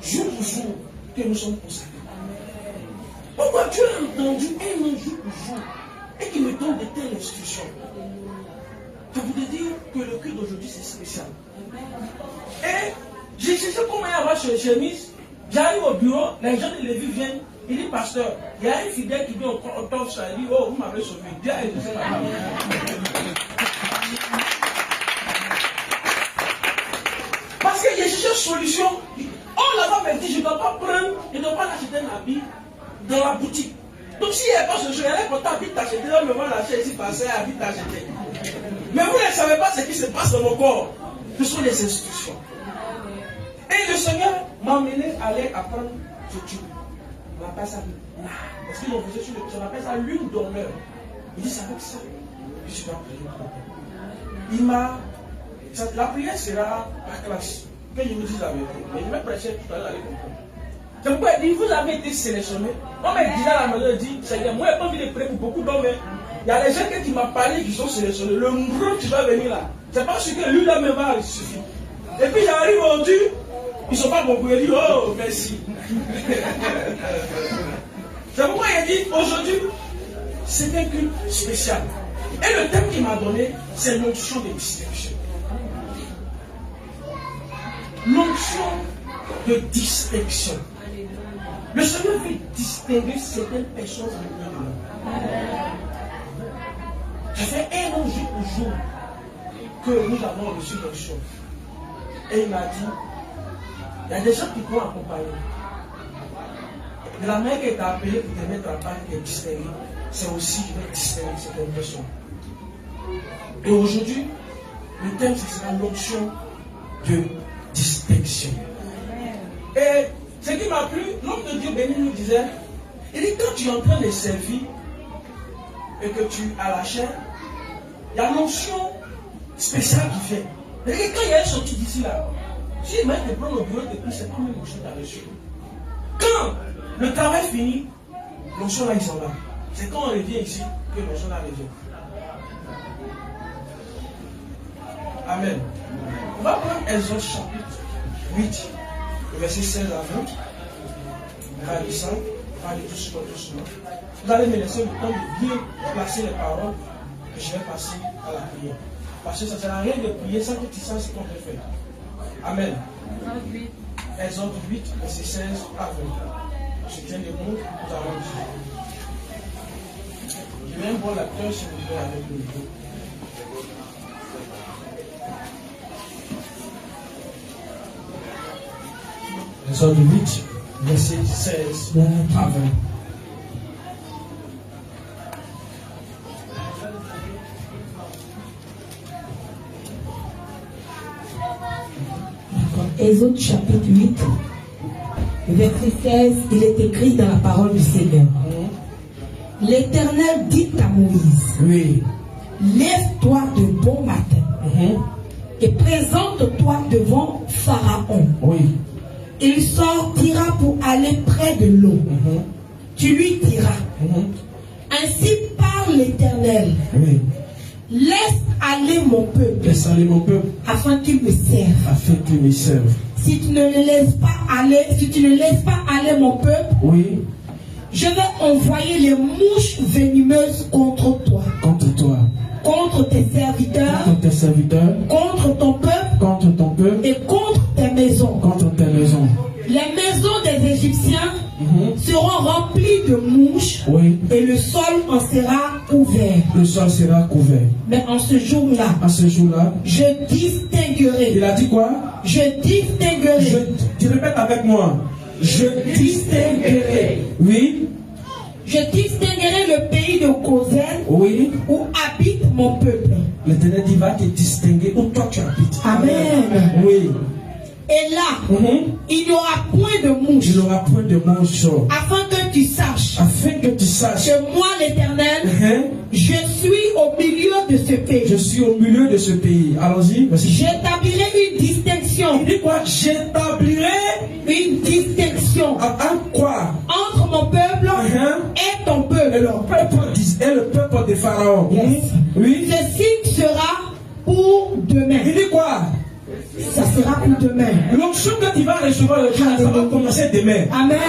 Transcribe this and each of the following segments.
jour pour jour, que nous sommes consacrés. Pourquoi Dieu a entendu un an jour pour jour et qu'il me donne de telles instructions? Ça voudrait dire que le culte d'aujourd'hui c'est spécial. Et j'ai cherché comment y avoir chez chemise. J'arrive au bureau, les gens de Lévis viennent, il dit pasteur, il y a un fidèle qui vient au top, ça dit oh vous m'avez sauvé. Dieu a dit parce que j'ai cherché une solution. Oh là-bas m'a dit je ne dois pas prendre, je ne dois pas acheter un habit dans la boutique. Donc si il n'y a pas ce jour, elle est contente de t'acheter, elle me vend la chaise ici, passer à vite t'acheter. Mais vous ne savez pas ce qui se passe dans mon corps. Ce sont les instructions. Et le Seigneur m'a emmené à aller apprendre ce tube. On appelle ça parce qu'ils ont fait sur le on appelle ça l'une d'honneur. Il dit c'est avec ça que je dois prier. Il m'a. La prière sera par classe. Que je vous dise la vérité. Mais je vais prêcher tout à l'heure, allez comprendre. C'est pourquoi il dit, vous avez été sélectionné. On m'a dit à la maison, il dit, Seigneur, moi, je n'ai pas envie de prier pour beaucoup d'hommes. Il y a des gens qui m'ont parlé qui sont sélectionnés. Le gros qui va venir là, c'est parce que lui là me va, il suffit. Et puis j'arrive aujourd'hui, ils ne sont pas beaucoup. Il dit, oh, merci. C'est pourquoi il dit, aujourd'hui, c'est un culte spécial. Et le thème qu'il m'a donné, c'est l'onction de distinction. L'onction de distinction. Le Seigneur veut distinguer certaines personnes de l'autre. Ça fait un an jour pour jour que nous avons reçu l'onction. Et il m'a dit, il y a des gens qui vont accompagner. De la main qui t'a appelé pour te mettre à part et distinguer, c'est aussi de distinguer certaines personnes. Et aujourd'hui, le thème, ce sera l'onction de distinction. Et ce qui m'a plu, l'homme de Dieu béni nous disait, il dit quand tu es en train de servir et que tu as la chair, il y a l'onction spéciale qui fait. Et quand il y a une sortie d'ici là, si il m'a te prendre au bureau de plus, c'est pas même l'onction que tu as reçu. Quand le travail finit, l'onction là, ils sont là. C'est quand on revient ici que l'onction là revient. Amen. On va prendre Exode chapitre 8, verset 16 à 20. On va descendre, on va aller doucement. Vous allez me laisser le temps de bien placer les paroles que je vais passer à la prière. Parce que ça ne sert à rien de prier sans que tu saches ce qu'on peut faire. Amen. Exode 8, verset 16 à 20. Je tiens les mots, nous allons dire. Je vais voir l'acteur s'il vous plaît avec le micro. Exode 8, verset 16 à 20. Exode chapitre 8, verset 16, il est écrit dans la parole du Seigneur. L'Éternel dit à Moïse, oui. Lève-toi de bon matin et présente-toi devant Pharaon. Oui. Il sortira pour aller près de l'eau. Tu lui diras, ainsi parle l'Éternel. Oui. Laisse aller mon peuple. Laisse aller mon peuple. Afin qu'il me serve. Afin qu'il me serve. Si tu ne le laisses pas aller, mon peuple, oui. Je vais envoyer les mouches venimeuses contre toi. Contre toi. Contre tes serviteurs. Contre tes serviteurs. Contre ton peuple. Contre ton peuple. Et contre tes maisons. Contre tes maisons. Les maisons des Égyptiens seront remplies de mouches. Oui. Et le sol en sera couvert. Le sol sera couvert. Mais en ce jour-là. En ce jour-là. Je distinguerai. Il a dit quoi? Je distinguerai. Tu répètes avec moi. Je distinguerai. Oui. Je distinguerai le pays de Gosen. Oui. Où habite mon peuple. L'Éternel dit va te distinguer où toi tu habites. Amen. Oui. Et là, il n'y aura point de mouche. Il n'y aura point de mouche. Afin que tu saches. Afin que tu saches. Que moi, l'Éternel, je suis au milieu de ce pays. Je suis au milieu de ce pays. Allons-y. J'établirai une distinction. Il dit quoi? J'établirai une distinction. En quoi? Entre mon peuple et ton peuple. Et le peuple de Pharaon. Yes. Oui. Ce signe sera pour demain. Il dit quoi? Ça sera pour demain. L'onction que tu vas recevoir le jour, ça va commencer demain. Amen.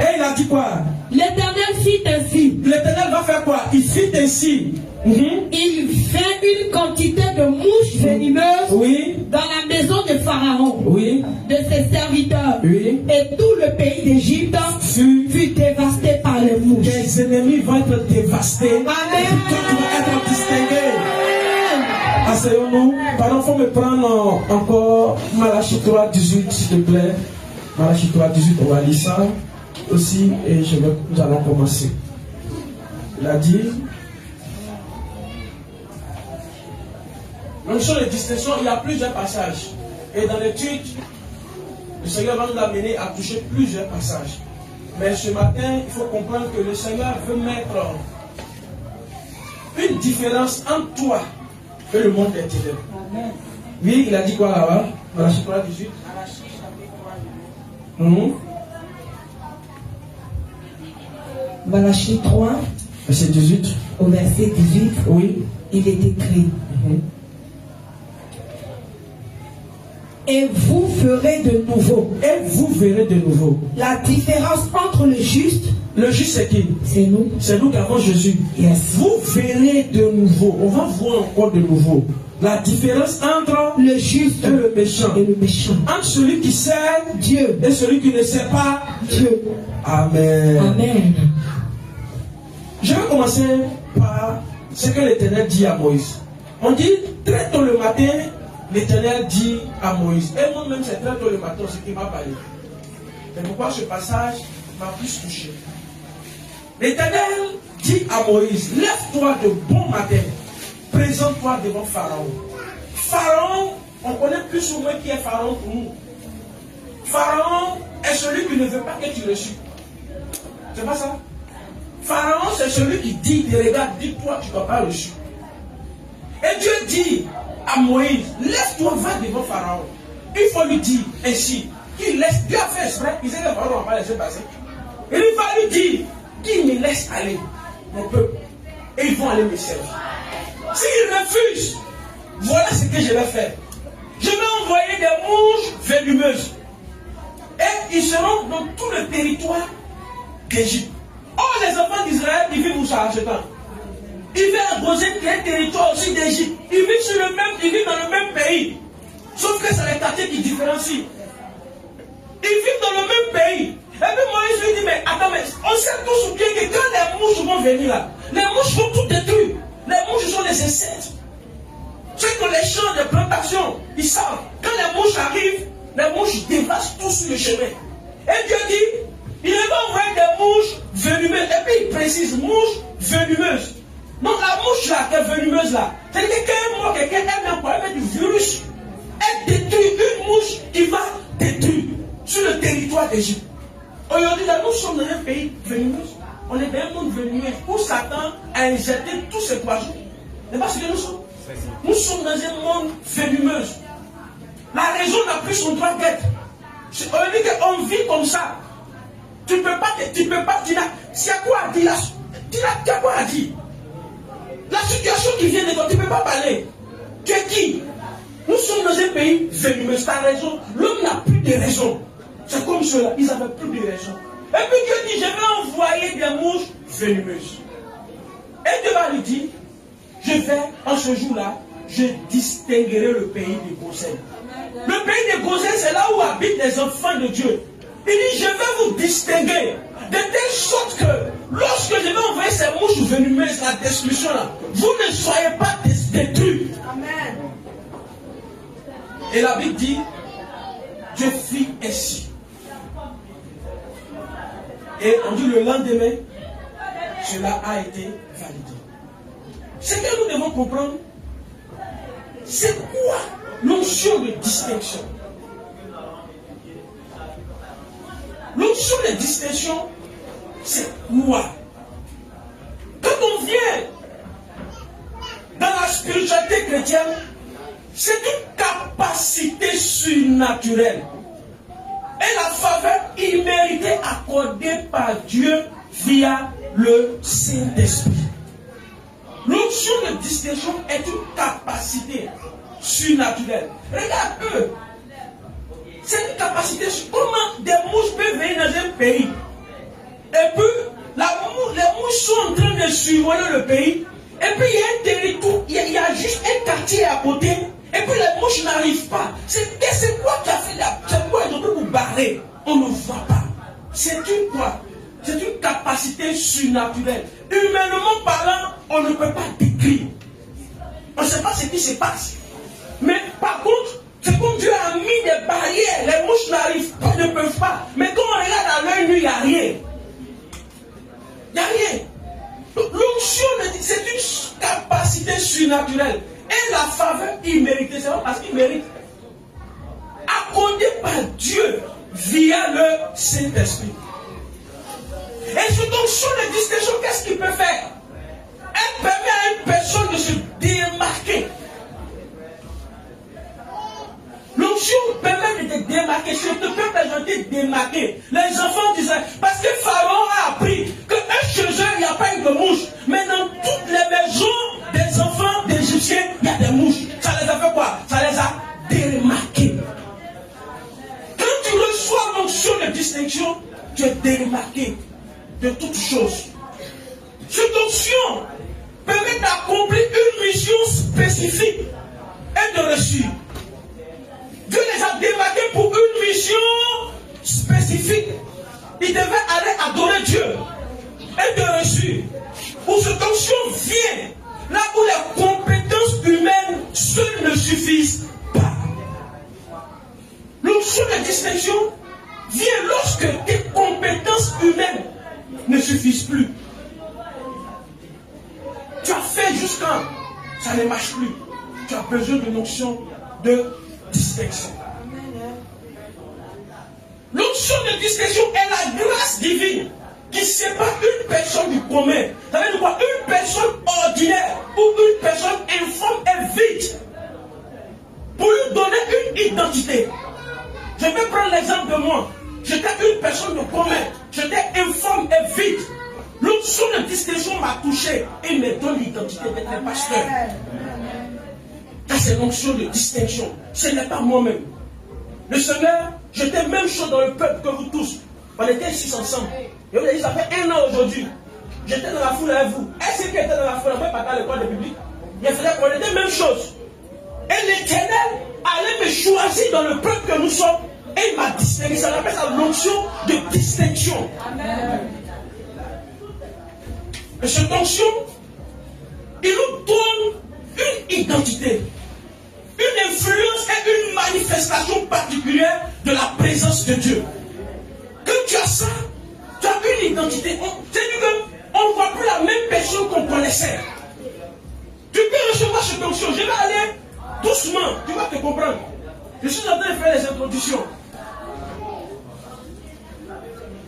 Et il a dit quoi? L'Éternel fit ainsi. L'Éternel va faire quoi? Il fit ainsi. Il fait une quantité de mouches venimeuses dans la maison de Pharaon, de ses serviteurs. Et tout le pays d'Égypte fut dévasté par les mouches. Les ennemis vont être dévastés. Amen. Tu vas être distingué. Asseyons-nous. Pardon, il faut me prendre encore Malachie 3, 18, s'il te plaît. Malachie 3, 18, on va lire ça aussi et nous allons commencer. Il a dit. Donc sur les distinctions, il y a plusieurs passages. Et dans l'étude, le Seigneur va nous amener à toucher plusieurs passages. Mais ce matin, il faut comprendre que le Seigneur veut mettre une différence entre toi et le monde des ténèbres. Oui, il a dit quoi là-bas? Malachie 3, 18. Malachie 3, verset 18. au verset 18, Oui. Il est écrit. Et vous ferez de nouveau. Et vous verrez de nouveau. La différence entre le juste. Le juste c'est qui? C'est nous. C'est nous qui avons Jésus. Yes. Vous verrez de nouveau. On va voir encore de nouveau. La différence entre le juste et le méchant. Entre celui qui sait Dieu et celui qui ne sait pas Dieu. Amen. Amen. Je vais commencer par ce que l'Éternel dit à Moïse. On dit très tôt le matin, l'Éternel dit à Moïse. Et moi-même, c'est très tôt le matin ce qui m'a parlé. C'est pourquoi ce passage m'a plus touché. L'Éternel dit à Moïse, lève-toi de bon matin, présente-toi devant Pharaon. Pharaon, on connaît plus ou moins qui est Pharaon pour nous. Pharaon est celui qui ne veut pas que tu le suives. C'est pas ça? Pharaon, c'est celui qui dit, regarde, dis-toi, tu ne dois pas le suivre. Et Dieu dit à Moïse, lève-toi, va devant Pharaon. Il faut lui dire ainsi, qu'il laisse, Dieu a fait exprès, il sait que Pharaon va pas laisser passer. Il va lui dire, qu'il me laisse aller, mon peuple, et ils vont aller me servir. S'il refuse, voilà ce que je vais faire. Je vais envoyer des mouches venimeuses. Et ils seront dans tout le territoire d'Égypte. Or, les enfants d'Israël, ils vivent où ça, ce temps? Ils vivent à Goshen, qui est un territoire aussi d'Égypte. Ils vivent dans le même pays. Sauf que c'est les quartiers qui différencient. Ils vivent dans le même pays. Et puis Moïse lui dit, mais attends, mais on sait tous bien que quand les mouches vont venir là, les mouches vont tout détruire. Les mouches sont les insectes. Ceux qui ont les champs de plantation, ils savent. Quand les mouches arrivent, les mouches dévastent tout sur le chemin. Et Dieu dit, il va envoyer des mouches venimeuses. Et puis il précise, mouches venimeuses. Donc la mouche là, qui est venimeuse là, c'est-à-dire que quand quelqu'un aime un problème du virus, elle détruit une mouche qui va détruire sur le territoire d'Égypte. Aujourd'hui, là, nous sommes dans un pays venimeux. On est dans un monde venimeux où Satan a injecté tous ses poisons. C'est pas ce que nous sommes. Nous sommes dans un monde venimeux. La raison n'a plus son droit d'être. On dit qu'on vit comme ça. Tu peux pas dire, s'il y a quoi à dire là, tu as quoi à dire. La situation qui vient de toi, tu ne peux pas parler. Tu es qui? Nous sommes dans un pays venimeux. Tu as raison. L'homme n'a plus de raison. C'est comme cela. Ils n'avaient plus de raison. Et puis Dieu dit, je vais envoyer des mouches venimeuses. Et Dieu va lui dire, je vais, en ce jour-là, je distinguerai le pays de Goshen. Le pays de Goshen, c'est là où habitent les enfants de Dieu. Il dit, je vais vous distinguer de telle sorte que lorsque je vais envoyer ces mouches venimeuses, la destruction là, vous ne soyez pas détruits. Amen. Et la Bible dit, Dieu fit ainsi. Et on dit le lendemain, cela a été validé. Ce que nous devons comprendre, c'est quoi l'onction de distinction? L'onction de distinction, c'est quoi? Quand on vient dans la spiritualité chrétienne, c'est une capacité surnaturelle et la faveur imméritée accordée par Dieu via le Saint-Esprit. L'onction de distinction est une capacité surnaturelle. Regarde eux. C'est une capacité. Comment des mouches peuvent venir dans un pays? Et puis, les mouches sont en train de survoler le pays. Et puis, il y a un territoire, il y a juste un quartier à côté. Et puis, les mouches n'arrivent pas. C'est quoi qui a fait c'est quoi ils ont pu vous barrer? On ne voit pas. C'est une quoi? C'est une capacité surnaturelle. Humainement parlant, on ne peut pas décrire. On ne sait pas ce qui se passe. Mais par contre, c'est comme Dieu a mis des barrières. Les mouches n'arrivent pas, ne peuvent pas. Mais quand on regarde à l'œil nu, il n'y a rien. Il n'y a rien. L'onction, c'est une capacité surnaturelle. Et la faveur imméritée, c'est pas parce qu'il mérite. Accordée par Dieu via le Saint-Esprit. Et cette onction de distinction, qu'est-ce qu'il peut faire? Elle permet à une personne de se démarquer. L'onction permet de te démarquer. Si on te peut présenter démarquer. Les enfants disaient, parce que Pharaon a appris que chez eux, il n'y a pas eu de mouches. Mais dans toutes les maisons des enfants d'Égyptiens, il y a des mouches. Ça les a fait quoi? Ça les a démarqués. Quand tu reçois l'onction de distinction, tu es démarqué de toutes choses. Cette onction permet d'accomplir une mission spécifique et de réussir. Dieu les a démarqués pour une mission spécifique. Ils devaient aller adorer Dieu et de réussir. Pour cette onction vient là où les compétences humaines seules ne suffisent pas. L'onction de distinction vient lorsque tes compétences humaines ne suffisent plus. Tu as fait jusqu'à ça ne marche plus. Tu as besoin d'une onction de distinction. L'onction de distinction est la grâce divine qui sépare une personne du commun. Ça veut dire quoi? Une personne ordinaire ou une personne informe et vide pour lui donner une identité. Je vais prendre l'exemple de moi. J'étais une personne de commun. J'étais informe et vide. L'onction de distinction m'a touché et me donne l'identité d'être un pasteur. Ça, c'est l'onction de distinction. Ce n'est pas moi-même. Le Seigneur, j'étais même chaud dans le peuple que vous tous. On était ici ensemble. Et vous avez dit, ça fait 1 an aujourd'hui. J'étais dans la foule avec vous. Est-ce qu'il était dans la foule? On ne peut pas parler de quoi de public. Il faisait qu'on était même chose. Et l'Éternel allait me choisir dans le peuple que nous sommes. Et il m'a distingué. Ça s'appelle ça l'onction de distinction. Amen. Et cette onction, il nous donne une identité, une influence et une manifestation particulière de la présence de Dieu. Quand tu as ça, tu as une identité. On ne voit plus la même personne qu'on connaissait. Tu peux recevoir cette onction. Je vais aller doucement, tu vas te comprendre. Je suis en train de faire les introductions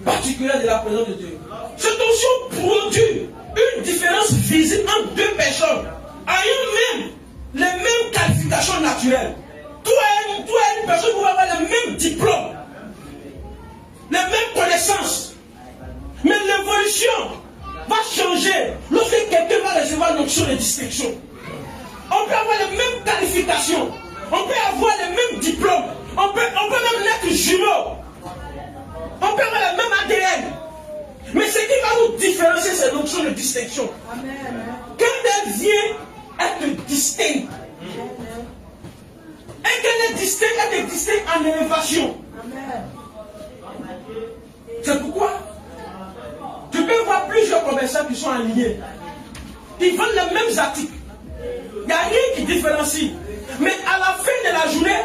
particulières de la présence de Dieu. Cette onction produit une différence visible entre deux personnes ayant même les mêmes qualifications naturelles. Toi et une personne qui va avoir le même diplôme, les mêmes connaissances. Mais l'évolution va changer lorsque quelqu'un va recevoir l'onction de distinction. On peut avoir les mêmes qualifications, on peut avoir les mêmes diplômes, on peut même être jumeaux, on peut avoir le même ADN. Mais ce qui va nous différencier, c'est l'onction de distinction. Amen. Quand elle vient, elle te distingue. Et qu'elle est distincte, elle te distingue en élévation. C'est pourquoi tu peux voir plusieurs commerçants qui sont alignés. Ils vendent les mêmes articles. Il n'y a rien qui différencie. Mais à la fin de la journée,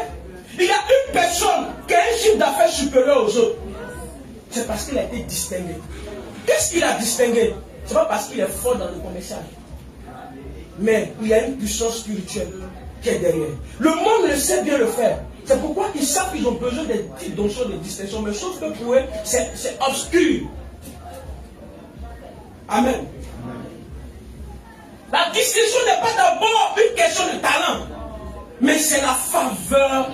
il y a une personne qui a un chiffre d'affaires supérieur aux autres. C'est parce qu'il a été distingué. Qu'est-ce qu'il a distingué? Ce n'est pas parce qu'il est fort dans le commercial. Mais il y a une puissance spirituelle qui est derrière. Le monde le sait bien le faire. C'est pourquoi ils savent qu'ils ont besoin des types d'onction de distinction. Mais sauf que pour eux, c'est obscur. Amen. La distinction n'est pas d'abord une question de talent. Mais c'est la faveur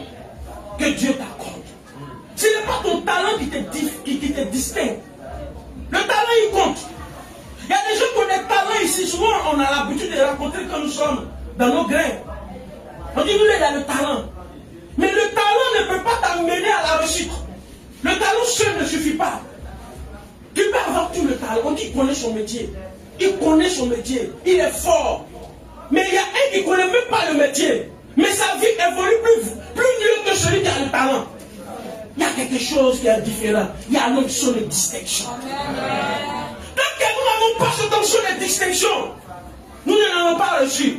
que Dieu t'accorde. Ce n'est pas ton talent qui te distingue. Le talent, il compte. Il y a des gens qui ont des talents ici. Souvent, on a l'habitude de les rencontrer quand nous sommes dans nos grains. On dit, lui, il a le talent. Mais le talent ne peut pas t'amener à la réussite. Le talent seul ne suffit pas. Tu peux avoir tout le talent. On dit qu'il connaît son métier. Il connaît son métier. Il est fort. Mais il y a un qui ne connaît même pas le métier. Mais sa vie évolue plus mieux que celui qui a le talent. Il y a quelque chose qui est différent. Il y a l'onction de distinction. Tant que nous n'avons pas cette onction de distinction, nous ne l'avons pas reçu.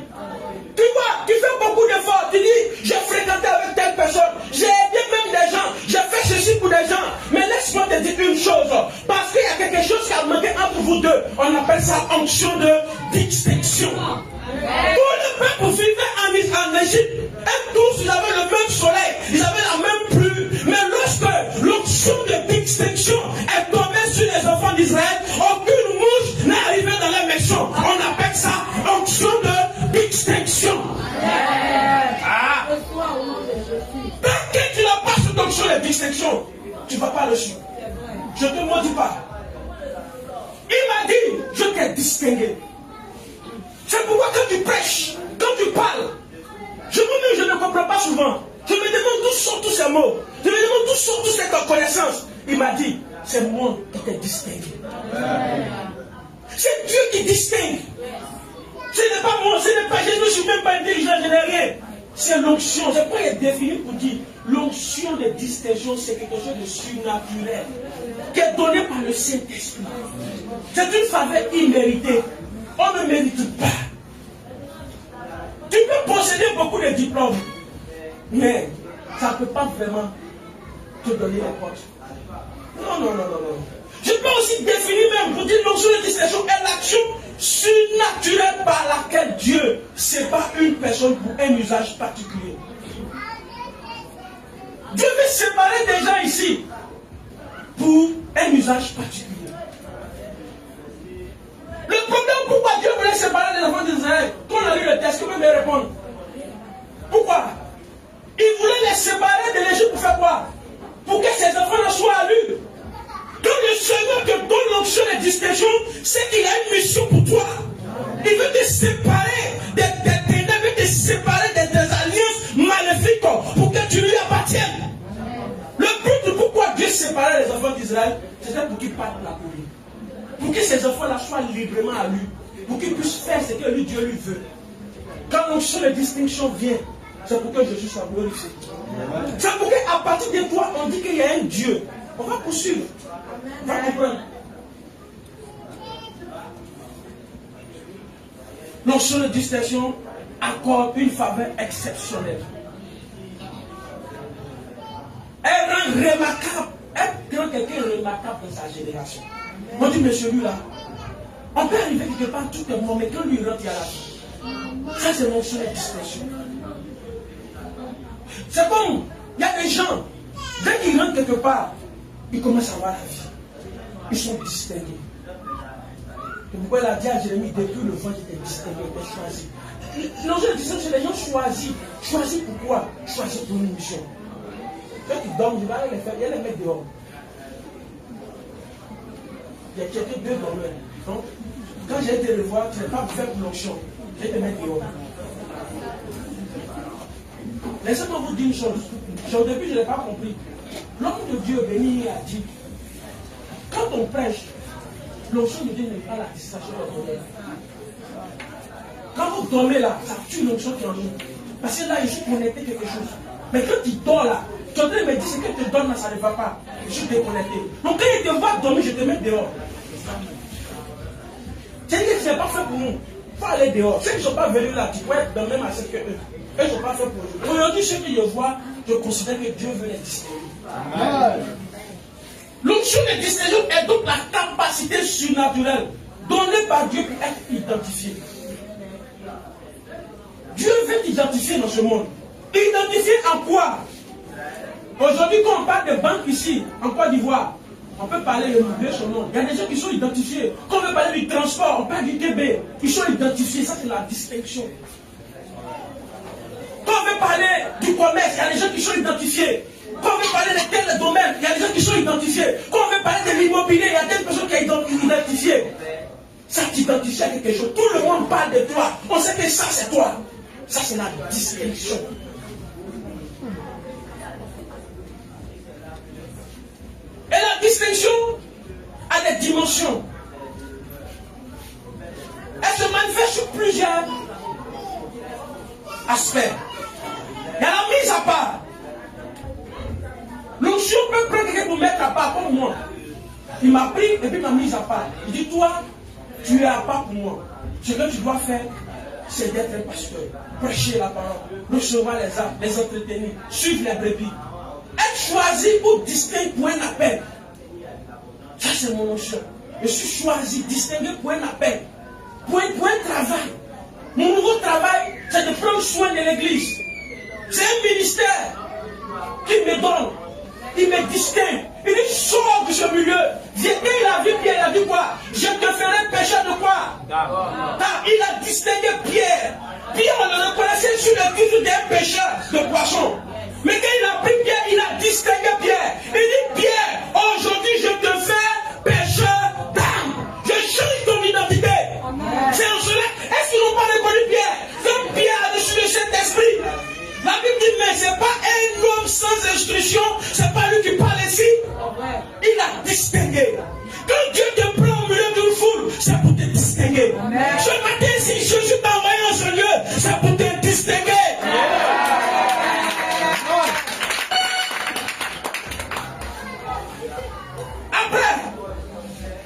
Tu vois, tu fais beaucoup d'efforts. Tu dis, j'ai fréquenté avec telle personne, j'ai aidé même des gens, j'ai fait ceci pour des gens. Mais laisse-moi te dire une chose. Parce qu'il y a quelque chose qui a manqué entre vous deux. On appelle ça onction de distinction. Tout le peuple vivait en Égypte. Et tous, ils avaient le même soleil, ils avaient la même pluie. Mais lorsque l'onction de distinction est tombée sur les enfants d'Israël, aucune mouche n'est arrivée dans la maison. On appelle ça onction de distinction. Ah. Tant que tu n'as pas cette onction de distinction, tu ne vas pas le suivre. Je ne te maudis pas. Il m'a dit, je t'ai distingué. C'est pourquoi quand tu prêches, quand tu parles, moi-même je ne comprends pas souvent. Je me demande d'où sont tous ces mots. Je me demande d'où sont toutes ces connaissances. Il m'a dit, c'est moi qui t'ai distingué. C'est Dieu qui distingue. Ce n'est pas moi, ce n'est pas je ne suis même pas intelligent, je n'ai rien. C'est l'onction. C'est pourquoi il est défini pour dire l'onction de distinction, c'est quelque chose de surnaturel qui est donné par le Saint-Esprit. C'est une faveur imméritée. On ne mérite pas. Tu peux posséder beaucoup de diplômes, mais ça ne peut pas vraiment te donner les poches. Non. Je peux aussi définir même pour dire l'onction de distinction est l'action surnaturelle par laquelle Dieu sépare une personne pour un usage particulier. Dieu veut séparer des gens ici pour un usage particulier. Le problème, pourquoi Dieu voulait séparer les enfants d'Israël? Quand on a lu le texte, comment me répondre? Pourquoi? Il voulait les séparer de l'Égypte pour faire quoi? Pour que ces enfants ne soient à lui. Quand le Seigneur te donne l'onction de distinction, c'est qu'il a une mission pour toi. Il veut te séparer des ténèbres, il veut te séparer des alliances maléfiques pour que tu lui appartiennes. Le but pourquoi Dieu séparait les enfants d'Israël, c'était pour qu'ils partent la cour. Pour que ces enfants-là soient librement à lui. Pour qu'ils puissent faire ce que lui, Dieu lui veut. Quand l'onction de distinction vient, c'est pour que Jésus soit glorifié. C'est pour qu'à partir de toi, on dit qu'il y a un Dieu. On va poursuivre. On va comprendre. L'onction de distinction accorde une faveur exceptionnelle. Elle rend remarquable. Elle rend quelqu'un remarquable dans sa génération. On dit, mais celui-là, on peut arriver quelque part tout le monde, mais quand lui rentre, il y a la vie. Ça, c'est l'onction de distinction. C'est comme, il y a des gens, dès qu'ils rentrent quelque part, ils commencent à voir la vie. Ils sont distingués. C'est pourquoi il a dit à Jérémie, depuis le vent, j'étais distingué, j'étais choisi. L'onction de distinction, c'est les gens choisis. Choisis pourquoi? Choisis pour une mission. Quand ils dorment, il va les faire, il va les mettre dehors. Il y a quelqu'un deux dormeurs. Donc, quand j'ai été le voir, tu n'es pas fait pour l'onction. Je vais te mettre dehors. Laissez-moi vous dire une chose. Au début, je n'ai pas compris. L'homme de Dieu béni a dit, quand on prêche, l'onction de Dieu n'est pas la distraction de ton œuvre. Quand vous dormez là, ça tue l'onction qui est en nous. Parce que là, il faut connecter quelque chose. Mais quand tu dors là, tu es en train de me dire ce que tu donnes là, ça ne va pas. Je suis déconnecté. Donc quand il te voit dormir, je te mets dehors. C'est-à-dire que ce n'est pas fait pour nous. Il faut aller dehors. Ceux qui ne sont pas venus là, tu peux être dans le même assiette que eux. Eux ne sont pas faits pour eux. Aujourd'hui, ceux qui le voient, je considère que Dieu veut les distinguer. L'onction de distinction est donc la capacité surnaturelle donnée par Dieu pour être identifié. Dieu veut t'identifier dans ce monde. Identifier en quoi? Aujourd'hui, quand on parle de banque ici, en Côte d'Ivoire, on peut parler de son nom. Il y a des gens qui sont identifiés. Quand on veut parler du transport, on parle du TB. Ils sont identifiés. Ça, c'est la distinction. Quand on veut parler du commerce, il y a des gens qui sont identifiés. Quand on veut parler de tel domaine, il y a des gens qui sont identifiés. Quand on veut parler de l'immobilier, il y a telle personne qui est identifiée. Ça t'identifie à quelque chose. Tout le monde parle de toi. On sait que ça, c'est toi. Ça, c'est la distinction. Et la distinction a des dimensions. Elle se manifeste sur plusieurs aspects. Il y a la mise à part. L'onction peut prendre quelqu'un pour mettre à part comme moi. Il m'a pris et puis m'a mise à part. Il dit, toi, tu es à part pour moi. Ce que tu dois faire, c'est d'être un pasteur. Prêcher la parole, recevoir les âmes, les entretenir, suivre les brebis. Être choisi ou distingué pour un appel. Ça, c'est mon onction. Je suis choisi, distingué pour un appel. Pour un travail. Mon nouveau travail, c'est de prendre soin de l'église. C'est un ministère qui me donne. Il me distingue. Il dit, sors de ce milieu. Viens, il a vu Pierre, il a dit quoi? Je te ferai pécher de quoi? Car il a distingué Pierre. Pierre, on le reconnaissait sur le titre d'un pécheur de poisson. Mais quand il a pris Pierre, il a distingué Pierre. Il dit, Pierre, aujourd'hui je te fais pécheur d'âme. Je change ton identité. C'est en cela. Est-ce qu'ils n'ont pas reconnu Pierre? Comme Pierre a reçu le Saint-Esprit. La Bible dit, mais ce n'est pas un homme sans instruction, ce n'est pas lui qui parle ici. Il a distingué. Quand Dieu te prend au milieu d'une foule, c'est pour te distinguer. Ce matin, si je suis envoyé en ce lieu, c'est pour te distinguer. Après,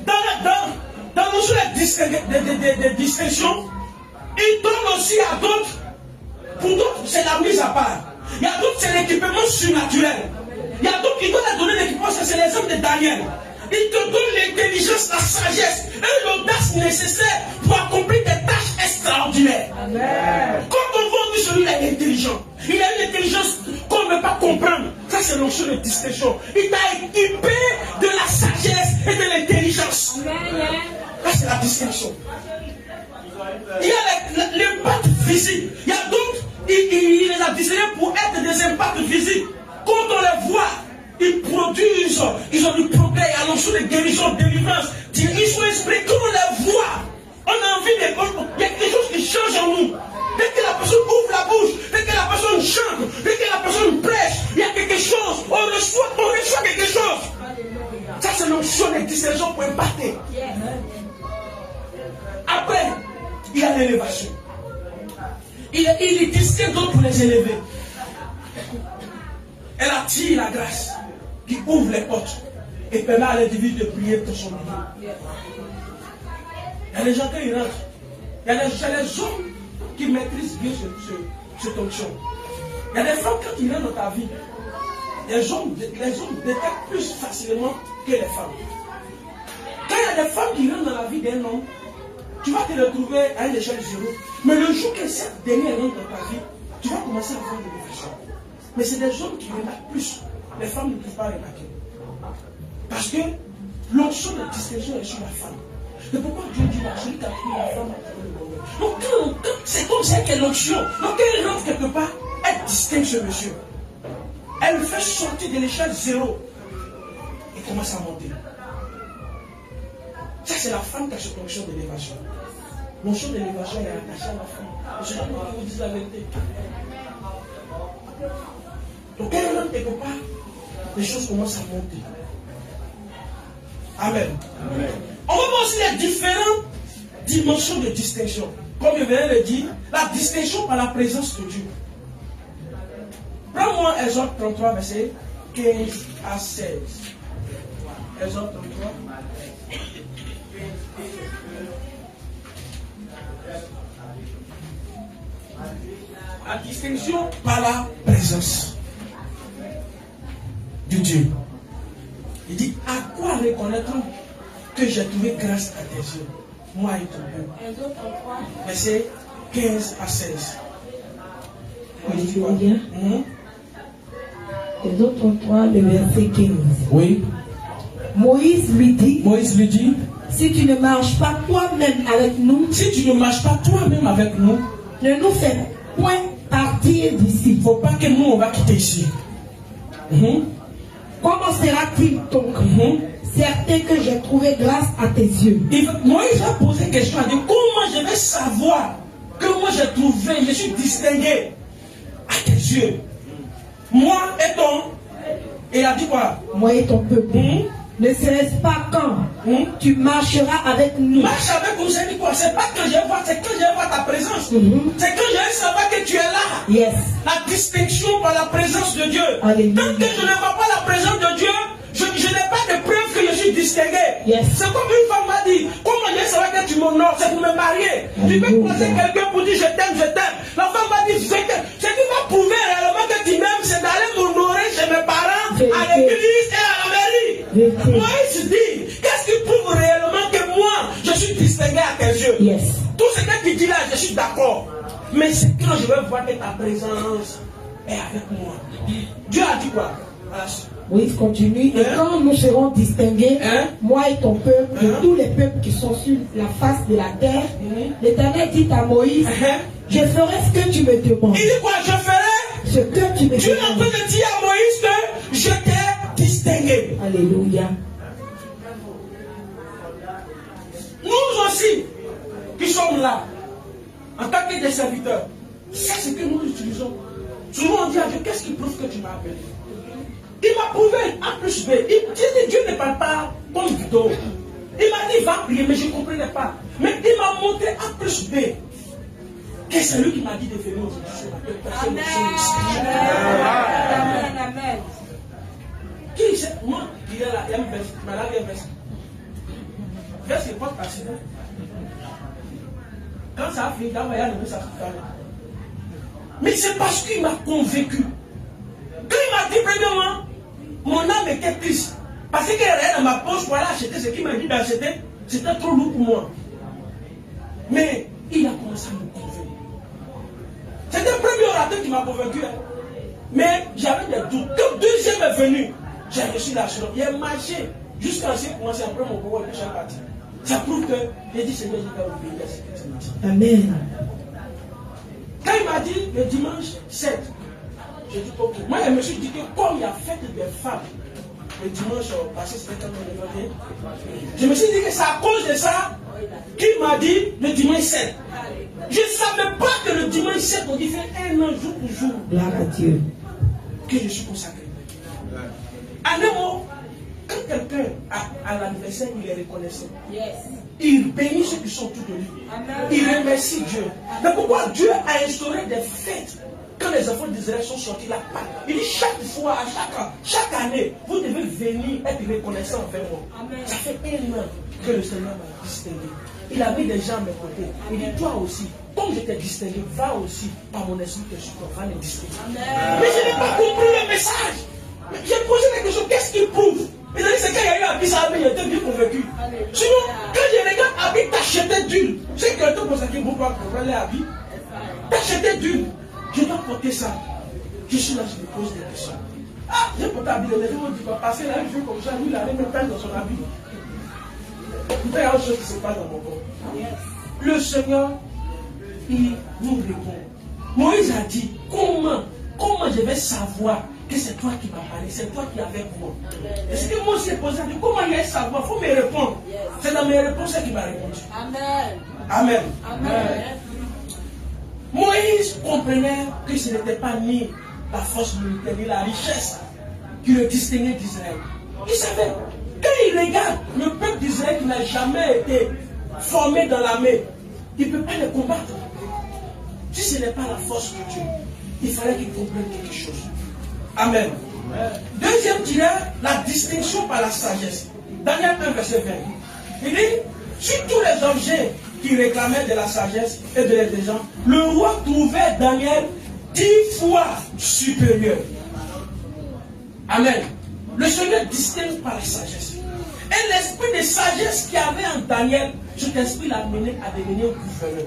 dans nos distinctions, il donne aussi à d'autres. Pour d'autres, c'est la mise à part. Il y a d'autres, c'est l'équipement surnaturel. Il y a d'autres qui doivent te donner l'équipement, c'est les hommes de Daniel. Il te donne l'intelligence, la sagesse et l'audace nécessaire pour accomplir des tâches extraordinaires. Amen. Quand on voit que celui-là est intelligent, il a une intelligence qu'on ne peut pas comprendre. Ça, c'est l'onction de distinction. Il t'a équipé de la sagesse et de l'intelligence. Ça, c'est la distinction. Il y a l'impact physique. Il y a d'autres, il les a distingués pour être des impacts physiques. Quand on les voit, ils produisent, ils ont du progrès, il y a l'onction de guérison, de délivrance. Ils sont inspirés. Quand on les voit, on a envie de. Il y a quelque chose qui change en nous. Dès que la personne ouvre la bouche, dès que la personne chante, dès que la personne prêche, il y a quelque chose. On reçoit quelque chose. Ça, c'est l'onction de distinction pour impacter. Après, il y a l'élévation. Il distingue d'autres pour les élever. Elle attire la grâce qui ouvre les portes et permet à l'individu de prier pour son milieu. Il y a les gens qui rentrent. Il y a les hommes qui maîtrisent bien cette onction. Il y a des femmes quand ils rentrent dans ta vie. Les hommes détectent plus facilement que les femmes. Quand il y a des femmes qui rentrent dans la vie d'un homme, tu vas te retrouver à une échelle zéro. Mais le jour que cette dernière rentre dans ta vie, tu vas commencer à avoir des réflexions. Mais c'est des hommes qui remarquent plus. Les femmes ne peuvent pas remarquer. Parce que l'onction de distinction est sur la femme. C'est pourquoi Dieu dit celui qui a pris la femme a trouvé le bonheur. Donc quand c'est comme ça qu'elle est l'onction. Donc quand elle rentre quelque part, elle distingue ce monsieur. Elle le fait sortir de l'échelle zéro. Et commence à monter. Ça, c'est la femme qui a cette onction d'élévation. L'onction d'élévation est attachée à la femme. Je ne sais pas vous dire la vérité. Donc, quand elle rentre quelque part, les choses commencent à monter. Amen. Amen. On va voir aussi les différentes dimensions de distinction. Comme je viens de le dire, la distinction par la présence de Dieu. Prends-moi Exode 33, verset 15 à 16. Exode 33. La distinction par la présence de Dieu. Il dit, à quoi reconnaître-on que j'ai trouvé grâce à tes yeux, moi et ton peuple? Verset 15 à 16. Oui, tu vois bien. Exode 33, le verset 15. Oui. Moïse lui dit, si tu ne marches pas toi-même avec nous, ne nous fais point partir d'ici. Il ne faut pas que nous on va quitter ici. Comment sera-t-il donc certain que j'ai trouvé grâce à tes yeux? Moïse a posé question, a dit comment je vais savoir que moi j'ai trouvé, je suis distingué à tes yeux. Moi et ton. Et il a dit quoi? Moi et ton peuple. Ne serait-ce pas quand tu marcheras avec nous? Marche avec nous, c'est quoi? C'est pas que je vais voir, c'est que je vais voir ta présence. C'est que je vais savoir que tu es là. Yes. La distinction par la présence de Dieu. Alléluia. Tant que je ne vois pas la présence de Dieu, je n'ai pas de preuve que je suis distingué. Yes. C'est comme une femme m'a dit, comment je vais savoir que tu m'honores? C'est pour me marier. Tu peux croiser quelqu'un pour dire je t'aime, je t'aime. La femme m'a dit, je t'aime. Ce qui va prouver réellement que tu m'aimes, c'est d'aller m'honorer chez mes parents, à l'église et à la mairie. Moïse dit, qu'est-ce qui prouve réellement que moi, je suis distingué à tes yeux? Yes. Tout ce que tu dis là, je suis d'accord. Mais c'est quand je vais voir que ta présence est avec moi. Dieu a dit quoi? Moïse continue. Et quand nous serons distingués, moi et ton peuple, de tous les peuples qui sont sur la face de la terre, l'Éternel dit à Moïse, je ferai ce que tu me demandes. Il dit quoi? Je ferai ce que tu me demandes. Tu es en train de dire à Moïse que je t'ai distingué. Alléluia. Nous aussi, qui sommes là, en tant que des serviteurs, c'est ce que nous utilisons. Souvent on dit à Dieu, qu'est-ce qui prouve que tu m'as appelé? Il m'a prouvé A plus B. Dieu ne parle pas comme vidéo. Il m'a dit, va prier, mais je ne comprenais pas. Mais il m'a montré A plus B. Que c'est lui qui m'a dit de venir aujourd'hui. Amen. Amen. Qui c'est? Moi, il est là, il y a un verset. Malade, il y a un verset. Verset, c'est pas facile. Quand ça a fini, il y a le ça fait. Mais c'est parce qu'il m'a convaincu. Quand il m'a dit, premièrement, mon âme était triste. Parce qu'il y a rien dans ma poche pour aller acheter ce qu'il m'a dit d'acheter. C'était trop lourd pour moi. Mais il a commencé à me convaincre. C'était le premier orateur qui m'a convaincu. Mais j'avais des doutes. Quand le deuxième est venu, j'ai reçu l'assurance. Il a marché jusqu'à ce que commencé après mon pouvoir de chaque partie. Ça prouve que j'ai dit Seigneur, je vais obéir à ce que tu m'as dit. Amen. Quand il m'a dit le dimanche 7, j'ai dit ok. Moi, je me suis dit que comme il y a fête des femmes, le dimanche passé, c'était quand on est. Je me suis dit que c'est à cause de ça qu'il m'a dit le dimanche 7. Je ne savais pas que le dimanche 7, on dit fait un an jour pour jour. Gloire à Dieu. Que je suis consacré. En un mot, quand quelqu'un a l'anniversaire, il est reconnaissant. Yes. Il bénit ceux qui sont autour de lui. Amen. Il remercie Dieu. Mais pourquoi Dieu a instauré des fêtes quand les enfants d'Israël sont sortis là? Il dit chaque fois, à chaque année, vous devez venir être reconnaissant envers moi. Amen. Ça fait un an que le Seigneur m'a distingué. Il a mis des gens à mes côtés. Il dit toi aussi, comme je t'ai distingué, va aussi par mon esprit que je va les distinguer. Amen. Mais je n'ai pas compris le message. J'ai posé la question, qu'est-ce qu'il prouve? Il a dit c'est quand il y a eu Abis à Abis, il était bien convaincu. Sinon, quand je regarde Abis t'acheter d'huile, c'est que le consacré pour pouvoir comprendre les Abis. T'acheter d'huile, je dois porter ça. Je suis là, je me pose des questions. Ah, j'ai porté Abis, le téléphone dit quoi? Parce qu'il a un jeu comme ça, lui, il avait même pas dans son habit. Il y a autre chose qui se passe dans mon corps. Le Seigneur, il nous répond. Moïse a dit, comment je vais savoir que c'est toi qui m'as parlé, c'est toi qui es avec moi. Et ce que moi aussi ai posé, comment il va savoir? Il faut me répondre. C'est dans mes réponses qu'il m'a répondu. Amen. Amen. Amen. Moïse comprenait que ce n'était pas ni la force militaire, ni la richesse qui le distinguait d'Israël. Il savait. Quand il regarde le peuple d'Israël qui n'a jamais été formé dans l'armée, il ne peut pas le combattre. Si ce n'est pas la force de Dieu, il fallait qu'il comprenne quelque chose. Amen. Deuxième tirage, la distinction par la sagesse. Daniel 1, verset 20. Il dit, sur tous les objets qui réclamaient de la sagesse et de l'intelligence, le roi trouvait Daniel 10 fois supérieur. Amen. Le Seigneur distingue par la sagesse. Et l'esprit de sagesse qu'il y avait en Daniel, cet esprit l'a mené à devenir gouverneur.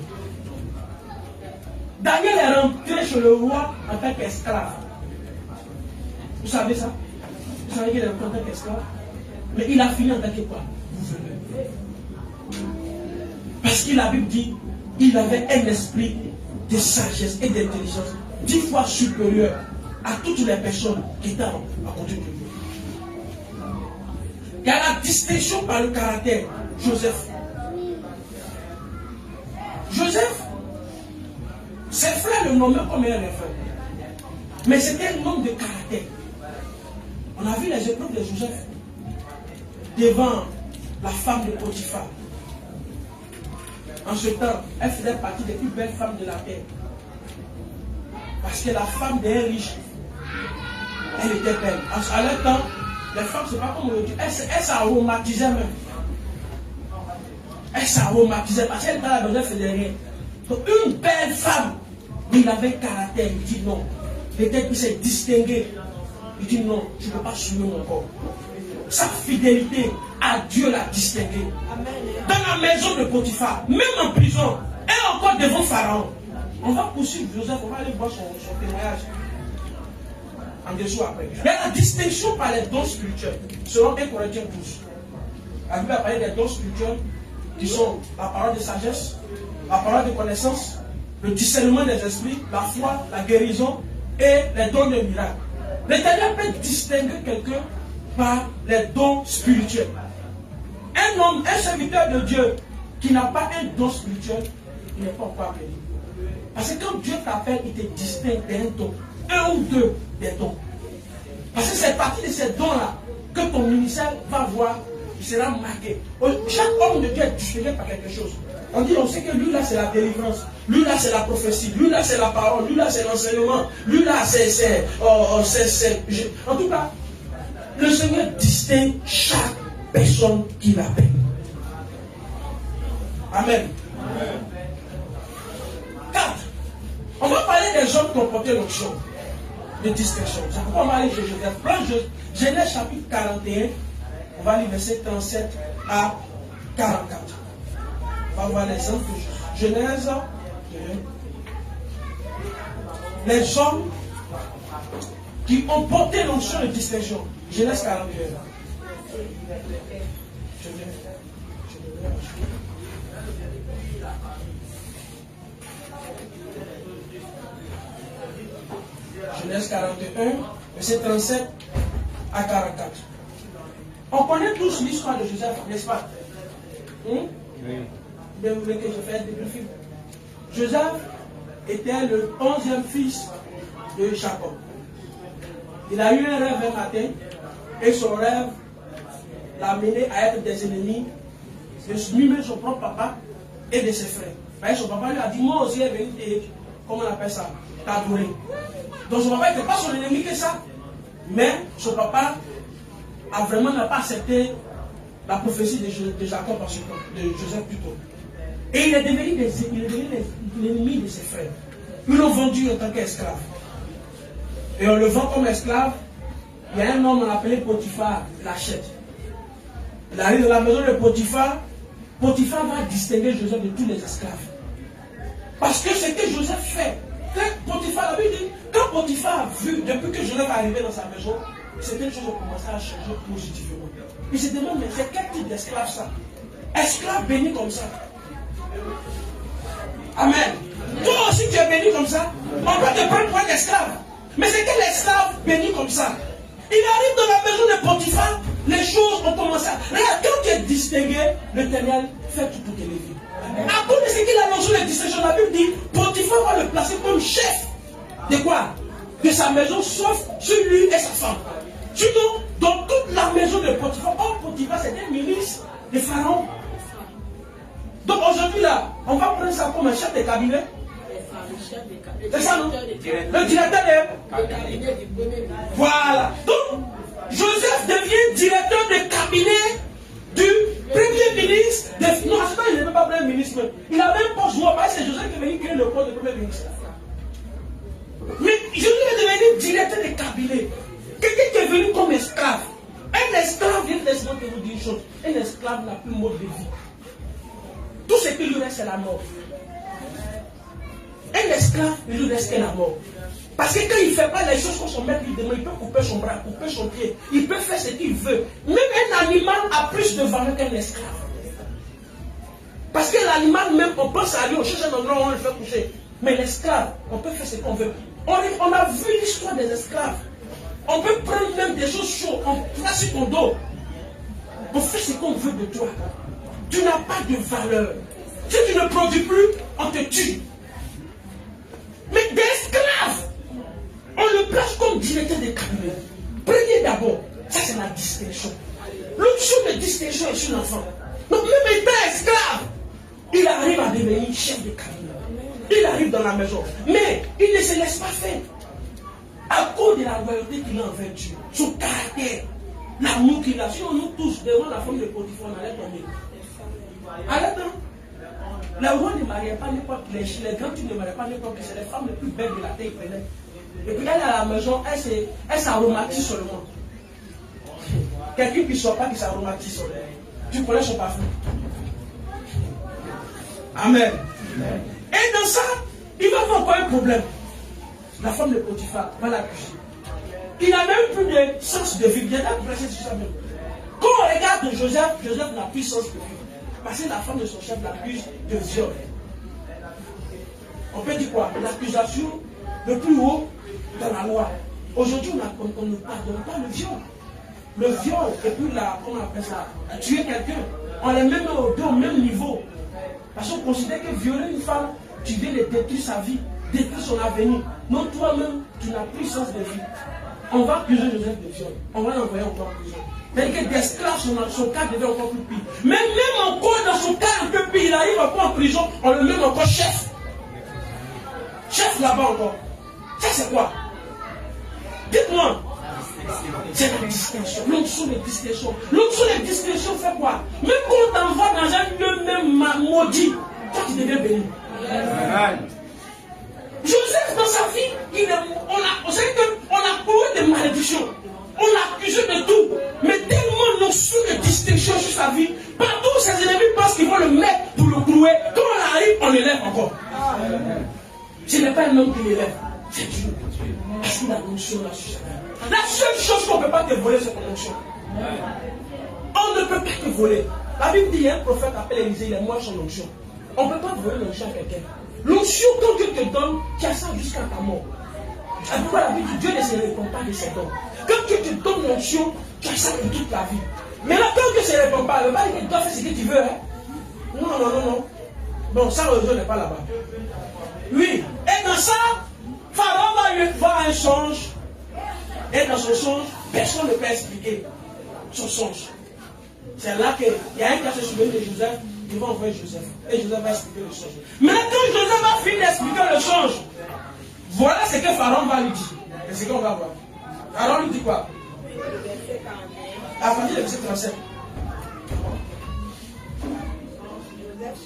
Daniel est rentré chez le roi en tant qu'esclave. Vous savez ça? Vous savez qu'il est rentré en tant qu'esclave? Mais il a fini en tant que quoi? Gouverneur. Parce que la Bible dit il avait un esprit de sagesse et d'intelligence 10 fois supérieur à toutes les personnes qui étaient à côté de lui. Il y a la distinction par le caractère. Joseph. Joseph, le nommer comme un enfant. Mais c'était un homme de caractère. On a vu les épreuves de Joseph devant la femme de Potiphar. En ce temps, elle faisait partie des plus belles femmes de la terre. Parce que la femme d'un riche, elle était belle. À leur temps, les femmes, c'est pas comme aujourd'hui, elles s'aromatisaient même. Elles s'aromatisaient parce qu'elle dans la maison, elle faisait rien. Donc une belle femme, mais il avait caractère, il dit non. Peut-être qu'il s'est distingué. Il dit non, je ne peux pas souiller mon corps. Sa fidélité à Dieu l'a distingué. Dans la maison de Potiphar, même en prison, et encore devant Pharaon. On va poursuivre Joseph, on va aller voir son témoignage en dessous après. Il y a la distinction par les dons spirituels, selon 1 Corinthiens 12. La Bible a parlé des dons spirituels qui sont la parole de sagesse, la parole de connaissance, le discernement des esprits, la foi, la guérison et les dons de miracles. L'Éternel peut distinguer quelqu'un par les dons spirituels. Un homme, un serviteur de Dieu qui n'a pas un don spirituel, il n'est pas encore appelé. Parce que quand Dieu t'appelle, il te distingue d'un don, un ou deux des dons. Parce que c'est partie de ces dons-là que ton ministère va voir, il sera marqué. Chaque homme de Dieu est distingué par quelque chose. On sait que lui là c'est la délivrance, lui là c'est la prophétie, lui là c'est la parole, lui là c'est l'enseignement, lui là c'est en tout cas, le Seigneur distingue chaque personne qui l'appelle. Amen. 4. On va parler des hommes qui ont porté l'onction de distinction. C'est pourquoi on va aller chez Joseph. Genèse chapitre 41, on va lire verset 37 à 44. On va voir l'exemple de Genèse. Les hommes qui ont porté l'onction de distinction. Genèse 41. Genèse 41, verset 37 à 44. On connaît tous l'histoire de Joseph, n'est-ce pas? Oui. Vous voulez que je fasse des débriefing? Joseph était le 11e fils de Jacob. Il a eu un rêve un matin et son rêve l'a mené à être des ennemis de lui-même, son propre papa et de ses frères. Et son papa lui a dit, moi aussi, comment on appelle ça? T'adorer. Donc son papa n'était pas son ennemi que ça. Mais son papa n'a pas accepté la prophétie de Jacob en ce temps, de Joseph plutôt. Et il est devenu l'ennemi de ses frères. Ils l'ont vendu en tant qu'esclave. Et on le vend comme esclave. Il y a un homme, on appelé Potiphar, l'achète. Il arrive dans la maison de Potiphar. Potiphar va distinguer Joseph de tous les esclaves. Parce que ce que Joseph fait, quand Potiphar, la Bible dit, quand Potiphar a vu, depuis que Joseph est arrivé dans sa maison, certaines choses ont commencé à changer positivement. Il se demande, mais c'est quel type d'esclave ça? Esclave béni comme ça. Amen. Toi aussi tu es béni comme ça. On peut te prendre pour un esclave. Mais c'est quel esclave béni comme ça? Il arrive dans la maison de Potiphar, les choses ont commencé à... Regarde, quand tu es distingué, l'Éternel fait tout pour t'élever. À cause de ce qu'il a lancé de distinction, la Bible dit, Potiphar va le placer comme chef. De quoi? De sa maison, sauf sur lui et sa femme. Sinon, dans toute la maison de Potiphar, Potiphar c'était un ministre de Pharaon. Donc aujourd'hui là, on va prendre ça comme un chef de cabinet. C'est ça, non? Le directeur de cabinet. Voilà. Donc, Joseph devient directeur de cabinet du premier ministre. Non, à ce temps, il n'était pas premier ministre. Il avait un poste noir. C'est Joseph qui est venu créer le poste de premier ministre. Mais Joseph est devenu directeur de cabinet. Quelqu'un qui est venu comme esclave. Un esclave, laisse-moi te vous dire une chose. Un esclave n'a plus mode de vie. Tout ce qui lui reste, c'est la mort. Un esclave, il lui reste que la mort. Parce que quand il ne fait pas les choses comme son maître lui demande, il peut couper son bras, couper son pied, il peut faire ce qu'il veut. Même un animal a plus de valeur qu'un esclave. Parce que l'animal même, on pense à lui, on cherche un endroit où on le fait coucher. Mais l'esclave, on peut faire ce qu'on veut. On a vu l'histoire des esclaves. On peut prendre même des choses chaudes, on place sur ton dos. On fait ce qu'on veut de toi. Tu n'as pas de valeur. Si tu ne produis plus, on te tue. Mais dès comme directeur des cabinets, prenez d'abord, ça c'est la distinction. L'option de distinction est sur l'enfant. Donc même étant esclave, il arrive à devenir chef de cabinet. Il arrive dans la maison. Mais il ne se laisse pas faire. À cause de la loyauté qu'il a envers Dieu, son caractère, l'amour qu'il a. Sinon nous tous, devant la femme de Potiphar, on allait tomber. Arrête, hein? Les rois ne mariaient pas n'importe qui, les grands ne mariaient pas n'importe qui, c'est les femmes les plus belles de la terre, ils prenaient. Et puis elle à la maison, elle s'aromatise seulement. Quelqu'un qui ne soit pas qui s'aromatise seulement. Tu connais son parfum. Amen. Et dans ça, il va avoir encore un problème. La femme de Potiphar va l'accuser. Il n'a même plus de sens de vie. Il y a placé sur ça même. Quand on regarde Joseph, Joseph n'a plus sens de vie. Parce que la femme de son chef l'accuse de viol. On peut dire quoi? L'accusation le plus haut dans la loi. Aujourd'hui, on ne pardonne pas le viol. Le viol, et puis comment on appelle ça? Tuer quelqu'un. On est même au même niveau. Parce qu'on considère que violer une femme, tu viens de détruire sa vie, détruire son avenir. Non, toi-même, tu n'as plus sens de vie. On va accuser Joseph de viol. On va l'envoyer encore en prison. C'est-à-dire que d'esclave, son cas devient encore plus pire. Mais même encore dans son cas un peu pire, il arrive encore en prison, on le met encore chef. Chef là-bas encore. Ça c'est quoi? Dites-moi. C'est la distinction. L'onction de distinction. L'onction de distinction fait quoi? Même quand on t'envoie dans un lieu même maudit, toi tu deviens béni. Joseph dans sa vie, on sait qu'on a trouvé des malédictions. On l'a accusé de tout. Mais tellement l'onction de distinction sur sa vie, partout ses ennemis pensent qu'ils vont le mettre pour le clouer. Quand on arrive, on l'élève encore. Ce n'est pas un homme qui l'élève, c'est Dieu. Parce qu'il a l'onction là sur sa vie. La seule chose qu'on ne peut pas te voler, c'est ton onction. On ne peut pas te voler. La Bible dit, il y a un prophète appelé Élisée, il est moi son onction. On ne peut pas voler l'onction à quelqu'un. L'onction, quand Dieu te donne, tu as ça jusqu'à ta mort. C'est pourquoi la Bible dit, Dieu ne se répond pas de ses dons. Quand Dieu te donne l'onction, tu as ça pour toute ta vie. Mais là, quand Dieu ne se répond pas, le mal, il doit faire ce que tu veux. Hein? Non. Bon, ça, le Dieu n'est pas là-bas. Oui. Et dans ça, Pharaon va lui voir un songe. Et dans son songe, personne ne peut expliquer son songe. C'est là qu'il y a un qui a se souvenu de Joseph, il va envoyer Joseph. Et Joseph va expliquer le songe. Mais quand Joseph va finir d'expliquer le songe, voilà ce que Pharaon va lui dire. Et c'est ce qu'on va voir. Pharaon lui dit quoi? À partir du verset 37.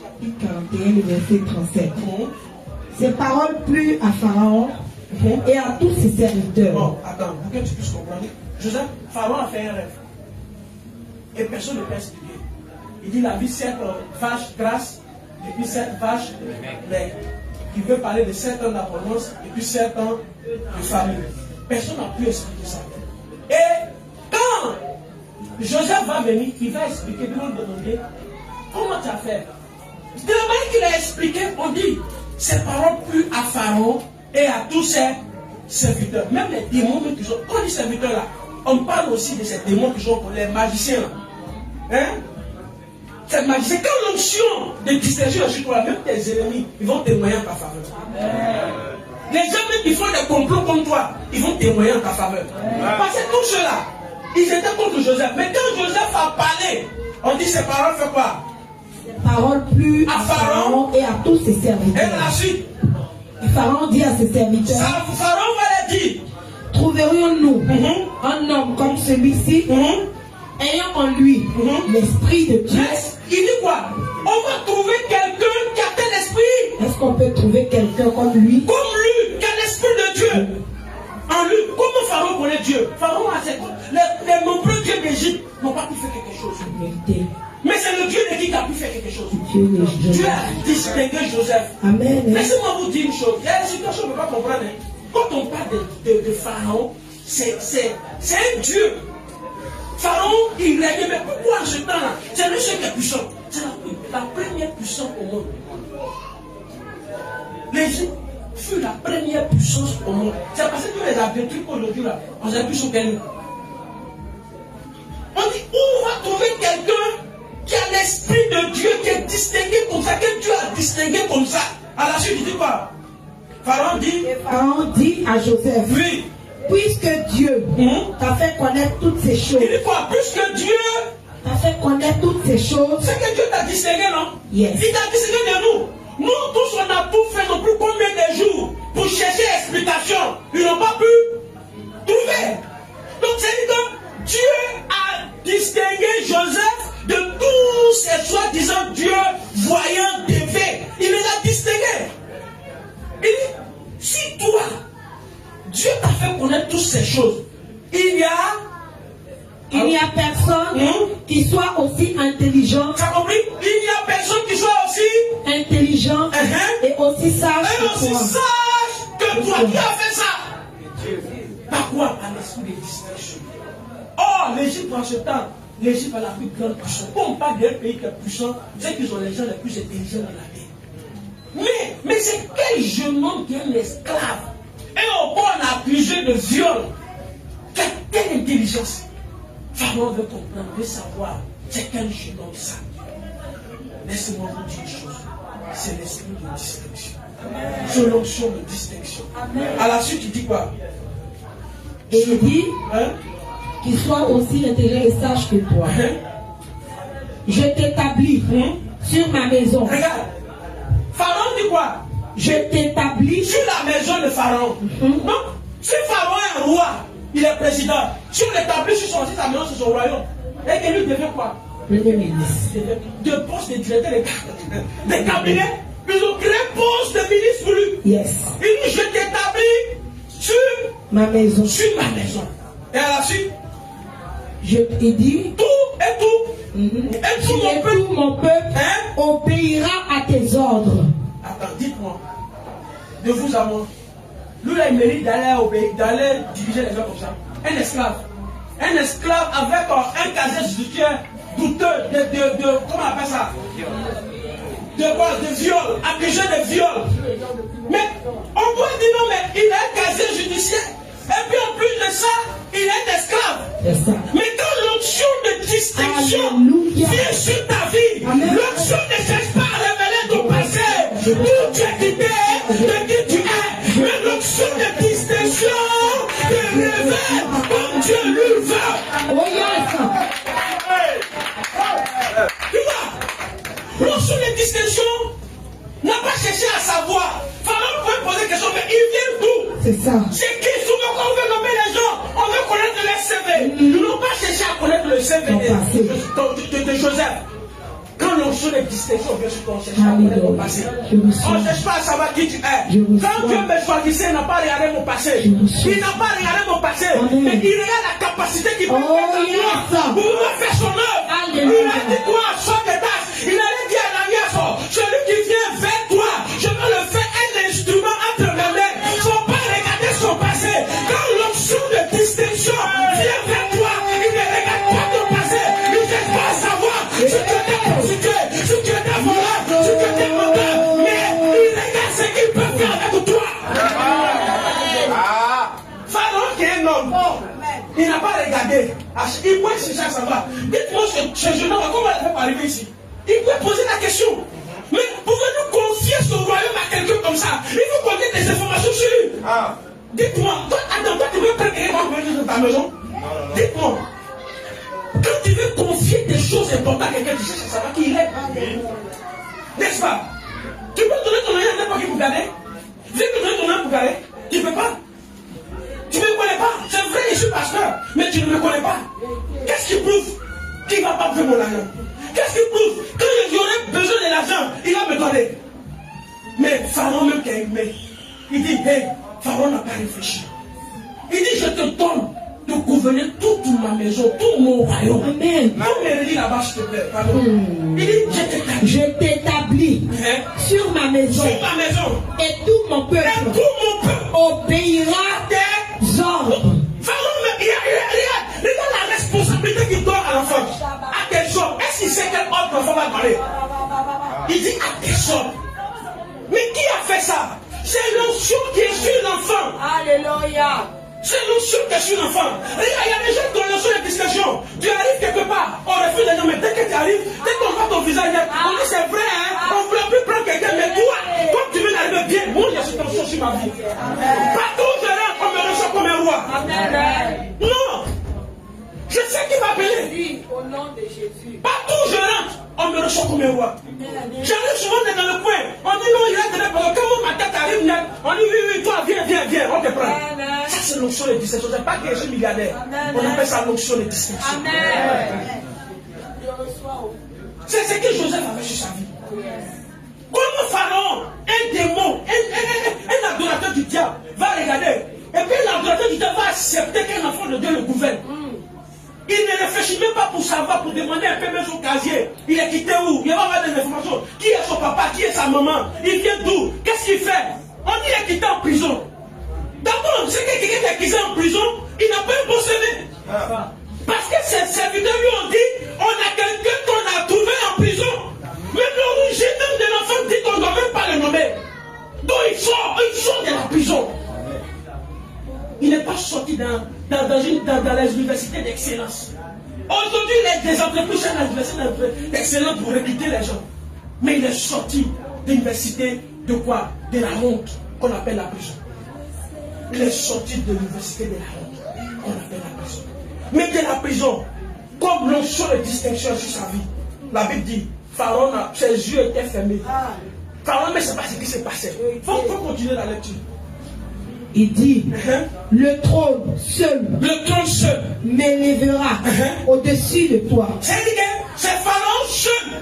Chapitre 41, le verset 37. Ces paroles plurent à Pharaon et à tous ses serviteurs. Bon, attends, pour que tu puisses comprendre. Joseph, Pharaon a fait un rêve. Et personne ne peut expliquer. Il dit la vie 7 vaches grasses, et puis 7 vaches lait. Il veut parler de 7 ans d'abondance, et puis 7 ans de famille. Personne n'a pu expliquer ça. Et quand Joseph va venir, il va expliquer, il va nous demander comment tu as fait. De la manière qu'il a expliqué, on dit ces paroles plurent à Pharaon et à tous ses serviteurs. Même les démons qui sont. Quand on dit serviteurs là, on parle aussi de ces démons qui sont les magiciens là. Hein? Ces magiciens, quand l'onction de distinction est sur toi, même tes ennemis, ils vont témoigner en ta faveur. Les gens même qui font des complots comme toi, ils vont témoigner en ta faveur. Parce que tous ceux-là, ils étaient contre Joseph. Mais quand Joseph a parlé, on dit ces paroles fait quoi? Ces paroles plurent à Pharaon et à tous ses serviteurs. Et la suite. Et Pharaon dit à ses serviteurs, Pharaon va leur dire, trouverions-nous un homme comme celui-ci, ayant en lui l'esprit de Dieu? Il dit quoi? On va trouver quelqu'un qui a tel esprit. Est-ce qu'on peut trouver quelqu'un comme lui? Comme lui, qui a l'esprit de Dieu. En lui, comment Pharaon connaît Dieu? Pharaon a ses comptes. Les nombreux dieux d'Égypte n'ont pas pu faire quelque chose. Mais c'est le Dieu de qui a pu faire quelque chose. Dieu a distingué Joseph. Amen. Laissez-moi vous dire une chose. Il y a des situations qu'on ne peut pas comprendre. Quand on parle de Pharaon, c'est un Dieu. Pharaon, il régnait, mais pourquoi en ce temps-là? C'est le seul qui est puissant. C'est la première puissance au monde. L'Égypte fut la première puissance au monde. C'est parce que tous les aventures aujourd'hui, là, on s'est plus sur quel. On dit, où on va trouver quelqu'un qui a l'esprit de Dieu, qui est distingué comme ça, que Dieu a distingué comme ça. À la suite, il dit quoi? Pharaon dit à Joseph, oui, Puisque Dieu t'a fait connaître toutes ces choses. Il dit quoi? Puisque Dieu t'a fait connaître toutes ces choses. C'est que Dieu t'a distingué, non? Yes. Il t'a distingué de nous. Nous tous, on a tout fait depuis combien de jours pour chercher explication. Ils n'ont pas pu trouver. Donc c'est dit que Dieu a distingué Joseph de tous ces soi-disant dieux voyants défaits. Il les a distingués. Il dit, si toi, Dieu t'a fait connaître toutes ces choses, il n'y a personne qui soit aussi intelligent. Tu as compris? Il n'y a personne qui soit aussi intelligent et aussi sage que toi. Sage que toi. Qui a fait ça? Par quoi? Par l'esprit de distinction. Or, l'Égypte en ce temps, l'Égypte a la plus grande puissance. Quand on parle d'un pays qui est puissant, c'est qu'ils ont les gens les plus intelligents dans la vie. Mais c'est quel jeune homme qui est un esclave et au point on a accusé de viol? Quelle intelligence? Pharaon veut comprendre, veut savoir c'est quel jeune homme ça. Laissez-moi vous dire une chose. C'est l'esprit de distinction. C'est l'onction de distinction. À la suite, il dit quoi? Et il dit qu'il soit aussi intelligent et sage que toi. Je t'établis sur ma maison. Regarde. Pharaon dit quoi? Je t'établis sur la maison de Pharaon. Donc, si Pharaon est un roi, il est président. Si on l'établit sur sa maison, sur son royaume, et que lui devient quoi? Premier ministre. De poste de directeur des cabinets. Ils ont créé poste de ministre pour lui. Yes. Il dit, je t'établis sur ma maison. Sur ma maison. Et à la suite, il dit tout et tout. Et tout mon peuple obéira à tes ordres. Attends, dites-moi. De vous à moi. Lui, là, il mérite d'aller diriger les gens comme ça. Un esclave. Un esclave avec un casier judiciaire douteux comment on appelle ça? De quoi? De viol. Accusé de viol. Mais on peut dire non, mais il a un casier judiciaire. Et puis en plus de ça, il est un esclave. Mais quand l'onction de distinction vient sur ta vie, l'onction ne cherche pas à révéler ton passé, d'où tu es quitté, de qui tu es. Mais l'onction de distinction te révèle comme Dieu le veut. Oh yes. Tu vois, l'onction de distinction n'a pas cherché à savoir. Pharaon pouvait poser des questions, mais il vient d'où? C'est ça. C'est qui? Souvent quand on veut nommer les gens, on veut connaître leur CV. Ils n'ont pas cherché à connaître le CV de Joseph. Quand l'onction de distinction vient sur toi, on cherche à connaître ton passé. On ne cherche pas à savoir qui tu es. Quand Dieu me choisissait, il n'a pas regardé mon passé. Il n'a pas regardé mon passé. Mais il regarde la capacité qu'il peut faire pour me faire son œuvre. Il a dit quoi? Sans détail. Il allait dire à l'alliance, celui qui vient vers toi, je veux le faire un instrument entre mes mains. Il ne faut pas regarder son passé. Quand l'onction de distinction vient vers toi, il ne regarde pas ton passé. Il ne cherche pas à savoir si tu étais prostitué, si tu étais voleur, si tu étais menteur. Mais il regarde ce qu'il peut faire avec toi. Pharaon qui est un homme, il n'a pas regardé. Il pouvait chercher à savoir. Dites-moi, ce jeune homme, comment il a fait pour arriver ici? Il pouvait poser la question. Mais pouvez-nous confier ce royaume à quelqu'un comme ça? Il faut qu'on ait des informations sur lui. Dites-moi, toi, Adam, toi, tu veux prendre quelqu'un pour venir dans ta maison? Dites-moi. Quand tu veux confier des choses importantes à quelqu'un, tu cherches à savoir qui il est. N'est-ce pas? Tu peux donner ton nom à n'importe qui pour garder? Tu peux donner ton nom pour garder? Tu ne peux pas. Tu ne me connais pas. C'est vrai, je suis pasteur, mais tu ne me connais pas. Qu'est-ce qui prouve qu'il ne va pas faire mon argent? Qu'est-ce qui prouve? Quand j'aurai besoin de l'argent, il va me donner. Mais Pharaon même qui a aimé, il dit, hey, Pharaon n'a pas réfléchi. Il dit, je te donne de gouverner toute ma maison, tout mon royaume. Amen. Non, mais dis là-bas, s'il te plaît. Pardon. Il dit, je t'établis sur ma maison. Sur ma maison. Et tout mon peuple. Obéira tes ordres. Regarde la responsabilité qu'il donne à l'enfant. À tes ordres. Est-ce qu'il sait quel ordre l'enfant va parler? Il dit à tes ordres. Mais qui a fait ça? C'est l'onction qui est sur l'enfant. Alléluia. C'est l'onction qui est sur l'enfant. Regarde, il y a des gens qui ont l'onction de discrétion. Tu arrives quelque part, on refuse les gens, mais dès que tu arrives, dès qu'on voit ton visage, on dit c'est vrai, hein, on ne veut plus prendre quelqu'un, mais toi, quand tu veux arriver bien, moi, il y a cette onction sur ma vie. Partout où je rentre, on me reçoit comme un roi. Partout où je rentre, on me reçoit comme un roi. J'arrive souvent dans le coin. On dit non, il reste là. Quand ma tête arrive là, on dit oui, toi, viens, on te prend. Ça, c'est l'onction de distinction. C'est pas que je suis milliardaire. On appelle ça l'onction de distinction. C'est ce que Joseph avait sur sa vie. Comme Pharaon, un démon, un adorateur du diable, va regarder. Et puis l'adorateur du diable va accepter qu'un enfant de Dieu le gouverne. Il ne réfléchit même pas pour savoir, pour demander un peu même son casier. Il est quitté où? Il va avoir des informations. Qui est son papa? Qui est sa maman? Il vient d'où? Qu'est-ce qu'il fait? On dit qu'il est quitté en prison. D'abord, c'est que quelqu'un qui est quitté en prison, il n'a pas un bon CV. Parce que ses serviteurs lui ont dit, on a quelqu'un qu'on a trouvé en prison. Mais l'origine même de l'enfant dit qu'on ne doit même pas le nommer. Donc il sort de la prison. Il n'est pas sorti dans les universités d'excellence. Aujourd'hui, les entreprises sont dans les universités d'excellence pour recruter les gens. Mais il est sorti de l'université de quoi? De la honte, qu'on appelle la prison. Il est sorti de l'université de la honte, qu'on appelle la prison. Mais de la prison, comme l'onction de distinction sur sa vie, la Bible dit, Pharaon, ses yeux étaient fermés. Pharaon ne sait pas ce qui s'est passé. Il faut continuer la lecture. Il dit, le trône seul m'élèvera au-dessus de toi. C'est-à-dire que c'est Pharaon seul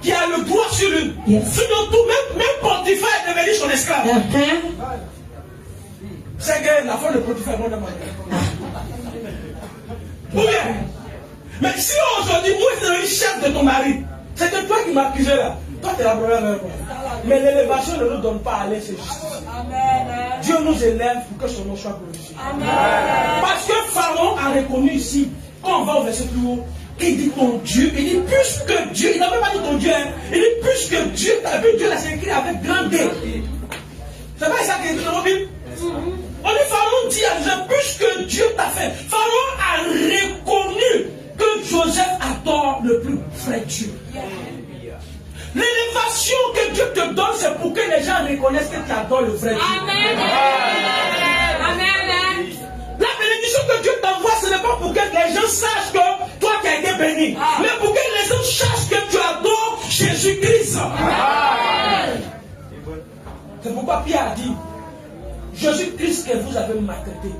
qui a le droit sur lui. Sinon tout, même Potiphar est devenu son esclave. C'est que la femme de Potiphar est bonne à ou bien, mais si aujourd'hui, moi je suis le chef de ton mari, c'est que toi qui m'as accusé là. Toi tu es la première avec moi. Mais l'élévation ne nous donne pas à aller se justifier. Dieu nous élève pour que son nom soit glorifié. Parce que Pharaon a reconnu ici, quand on va au verset plus haut, il dit ton Dieu, il dit plus que Dieu, il n'a même pas dit ton Dieu, hein. Il dit plus que Dieu, t'as vu Dieu là c'est écrit avec grand D. C'est pas ça qui est écrit dans la Bible. On dit Pharaon dit à Joseph, plus que Dieu t'a fait. Pharaon a reconnu que Joseph adore le plus vrai Dieu. L'élévation que Dieu te donne, c'est pour que les gens reconnaissent que tu adores le vrai Dieu. Amen. Amen. La bénédiction que Dieu t'envoie, ce n'est pas pour que les gens sachent que toi tu as été béni, mais pour que les gens sachent que tu adores Jésus-Christ. C'est pourquoi Pierre a dit, Jésus-Christ que vous avez maltraité,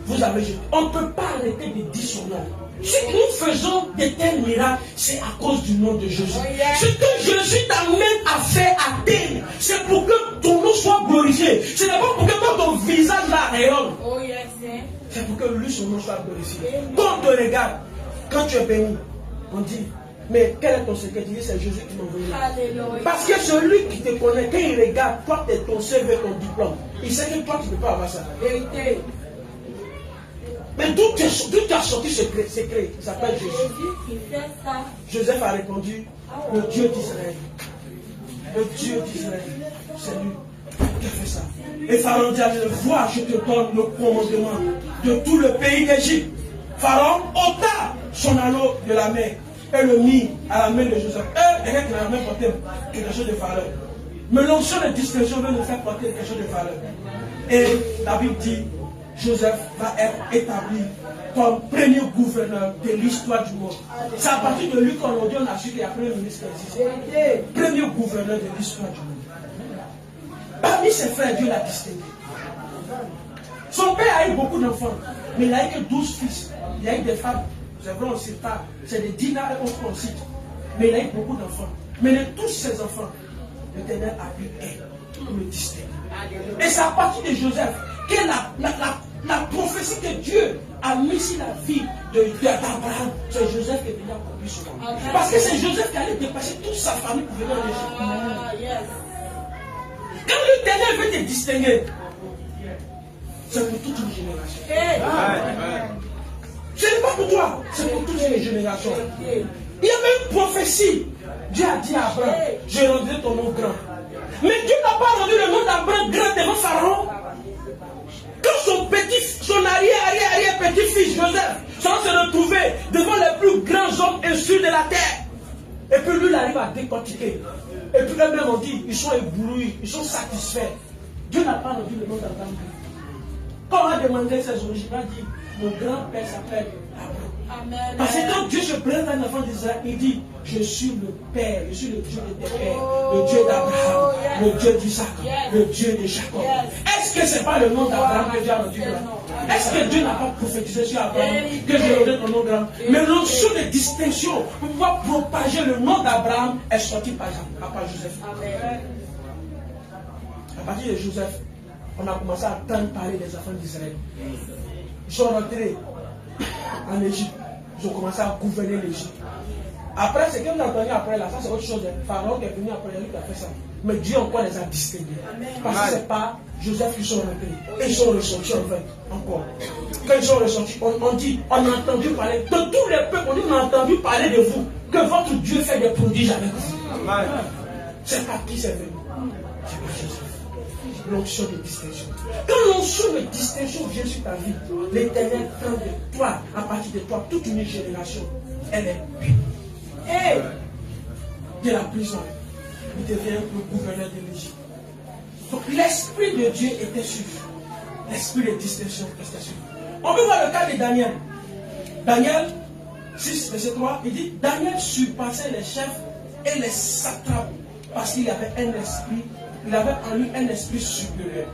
vous avez jeté. On ne peut pas arrêter de dire son nom. Si nous faisons de tels miracles, c'est à cause du nom de Jésus. Ce que Jésus t'amène à faire à terre, c'est pour que ton nom soit glorifié. Ce n'est pas pour que ton visage là rayonne. C'est pour que lui, son nom soit glorifié. Quand on te regarde, quand tu es béni, on dit, mais quel est ton secret? Tu dis, c'est Jésus qui m'a envoyé. Parce que celui qui te connaît, quand il regarde, toi, tu es ton CV, ton diplôme. Il sait que toi, tu ne peux pas avoir ça. Mais d'où tu as sorti ce secret? Il s'appelle Jésus. Joseph a répondu, le Dieu d'Israël. Le Dieu d'Israël. C'est lui qui a fait ça. Et Pharaon dit à Joseph, vois, je te donne le commandement de tout le pays d'Égypte. Pharaon ôta son anneau de la main et le mit à la main de Joseph. Et quelqu'un qui n'a même porté quelque chose de valeur. Mais l'onction de distinction veut nous faire porter quelque chose de valeur. Et la Bible dit, Joseph va être établi comme premier gouverneur de l'histoire du monde. C'est à partir de lui qu'aujourd'hui on a su qu'il y a premier ministre qui existe. Premier gouverneur de l'histoire du monde. Parmi ses frères, Dieu l'a distingué. Son père a eu beaucoup d'enfants, mais il n'a eu que 12 fils. Il a eu des femmes, c'est vrai, on ne sait pas, c'est des dinars et on cite. Mais il a eu beaucoup d'enfants. Mais de tous ses enfants, l'Éternel a pu le distinguer. Et c'est à partir de Joseph que la prophétie que Dieu a mis sur la vie d'Abraham, c'est Joseph qui est venu accomplir cela. Parce que c'est Joseph qui allait dépasser toute sa famille pour venir en Égypte. Quand l'Éternel veut te distinguer, c'est pour toute une génération. Ce n'est pas pour toi, c'est pour toutes les générations. Il y a même une prophétie. Dieu a dit à Abraham, je rendrai ton nom grand. Mais Dieu n'a pas rendu le nom d'Abraham grand devant Pharaon. Quand son arrière-petit-fils Joseph va se retrouver devant les plus grands hommes insultes de la terre. Et puis lui, il arrive à décortiquer. Et puis eux-mêmes ont dit, ils sont éblouis, ils sont satisfaits. Dieu n'a pas rendu le nom d'Abraham. Quand on a demandé ses origines, il a dit, mon grand-père s'appelle Abraham. Parce que quand Dieu se présente à un enfant d'Israël, il dit, je suis le Père, je suis le Dieu de tes pères, le Dieu d'Abraham, le Dieu d'Isaac, le Dieu de Jacob. Est-ce que ce n'est pas le nom d'Abraham que Dieu a rendu grand? Est-ce que Dieu n'a pas prophétisé sur Abraham que je donne ton nom grand? Mais l'onction de distinction pour pouvoir propager le nom d'Abraham est sorti par Joseph. À partir de Joseph, on a commencé à entendre parler des enfants d'Israël. Ils sont rentrés en Égypte. Ils ont commencé à gouverner l'Égypte. Après, ce qu'on a entendu après là, ça c'est autre chose. Pharaon qui est venu après, lui qui a fait ça. Mais Dieu encore les a distingués. Parce que ce n'est pas Joseph qui sont rentrés. Et ils sont ressortis en fait, encore. Quand ils sont ressortis, on dit, on a entendu parler, de tous les peuples, on a entendu parler de vous, que votre Dieu fait des prodiges avec vous. C'est pas qui c'est venu. C'est pas Joseph. L'onction de distinction. Quand l'onction de distinction vient sur ta vie, l'Éternel prend de toi, à partir de toi, toute une génération. Elle est pure. Et de la prison, il devient le gouverneur de l'Égypte. Donc l'Esprit de Dieu était sur lui. L'Esprit de distinction était sur lui. On peut voir le cas de Daniel. Daniel 6, verset 3, il dit, Daniel surpassait les chefs et les satrapes parce qu'il avait un esprit. Il avait en lui un esprit supérieur.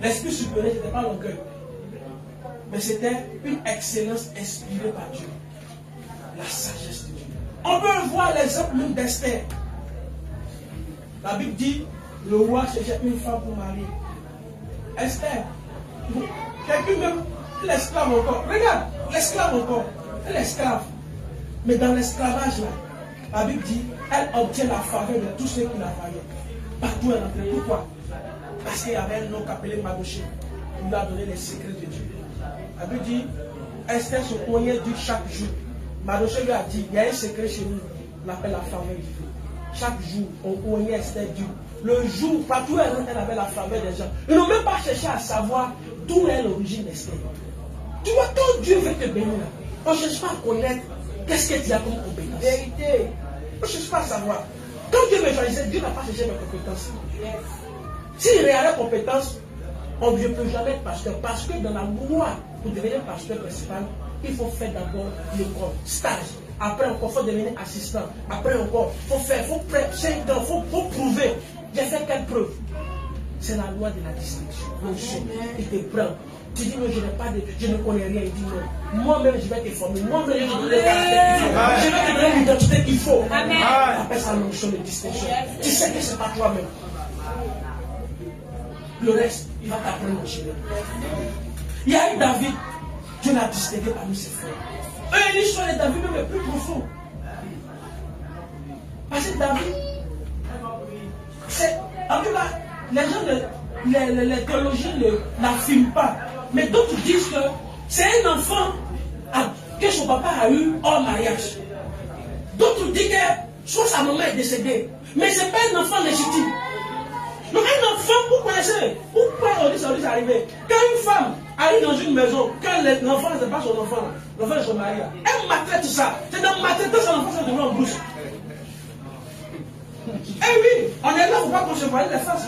L'esprit supérieur, ce n'était pas l'orgueil, mais c'était une excellence inspirée par Dieu. La sagesse de Dieu. On peut voir l'exemple même d'Esther. La Bible dit, le roi cherchait une femme pour marier. Esther, quelqu'un même, l'esclave encore. Regarde, l'esclave encore. Elle est esclave. Mais dans l'esclavage là, la Bible dit, elle obtient la faveur de tous ceux qui la voyaient. Partout elle entrait. Pourquoi? Parce qu'il y avait un homme appelé Mardochée. Il lui a donné les secrets de Dieu. La Bible dit, Esther se cognait Dieu chaque jour. Mardochée lui a dit, il y a un secret chez nous. On l'appelle la faveur divine. Chaque jour, on cognait Esther Dieu. Le jour, partout elle rentre, elle avait la faveur des gens. Ils n'ont même pas cherché à savoir d'où est l'origine d'Esther. Tu vois, quand Dieu veut te bénir, on ne cherche pas à connaître qu'est-ce que tu as comme compétence. Vérité. On ne cherche pas à savoir. Quand Dieu me choisissait, Dieu n'a pas cherché mes compétences. S'il regardait compétences, on ne peut jamais être pasteur. Parce que dans la loi, pour devenir pasteur principal, il faut faire d'abord l'école, stage. Après encore, il faut devenir assistant. Après encore, il faut faire, il faut prêter 5 ans, il faut prouver. J'ai fait quelle preuve? C'est la loi de la distinction. Donc, il te prend. Tu dis, non, je ne connais rien. Il dit, non. Moi-même, je vais te former. Moi-même, je vais te donner le caractère qu'il faut. Je vais te donner l'identité qu'il faut. On appelle ça l'onction de distinction. Tu sais que ce n'est pas toi-même. Le reste, il va t'apprendre au chemin. Il y a eu David. Dieu l'a distingué parmi ses frères. L'histoire de David même est plus profonde. Parce que David, en tout cas, les gens, les théologiens ne l'affirment pas. Mais d'autres disent que c'est un enfant que son papa a eu hors mariage. D'autres disent que soit sa maman est décédée. Mais ce n'est pas un enfant légitime. Donc un enfant, vous connaissez, pourquoi on dit ça arrivé? Quand une femme arrive dans une maison, quand l'enfant n'est pas son enfant, l'enfant est son mari, elle maltraite ça. C'est dans maltraiter son enfant, ça devient en bouche. Eh oui, on est là, il ne faut pas qu'on se voie les faces.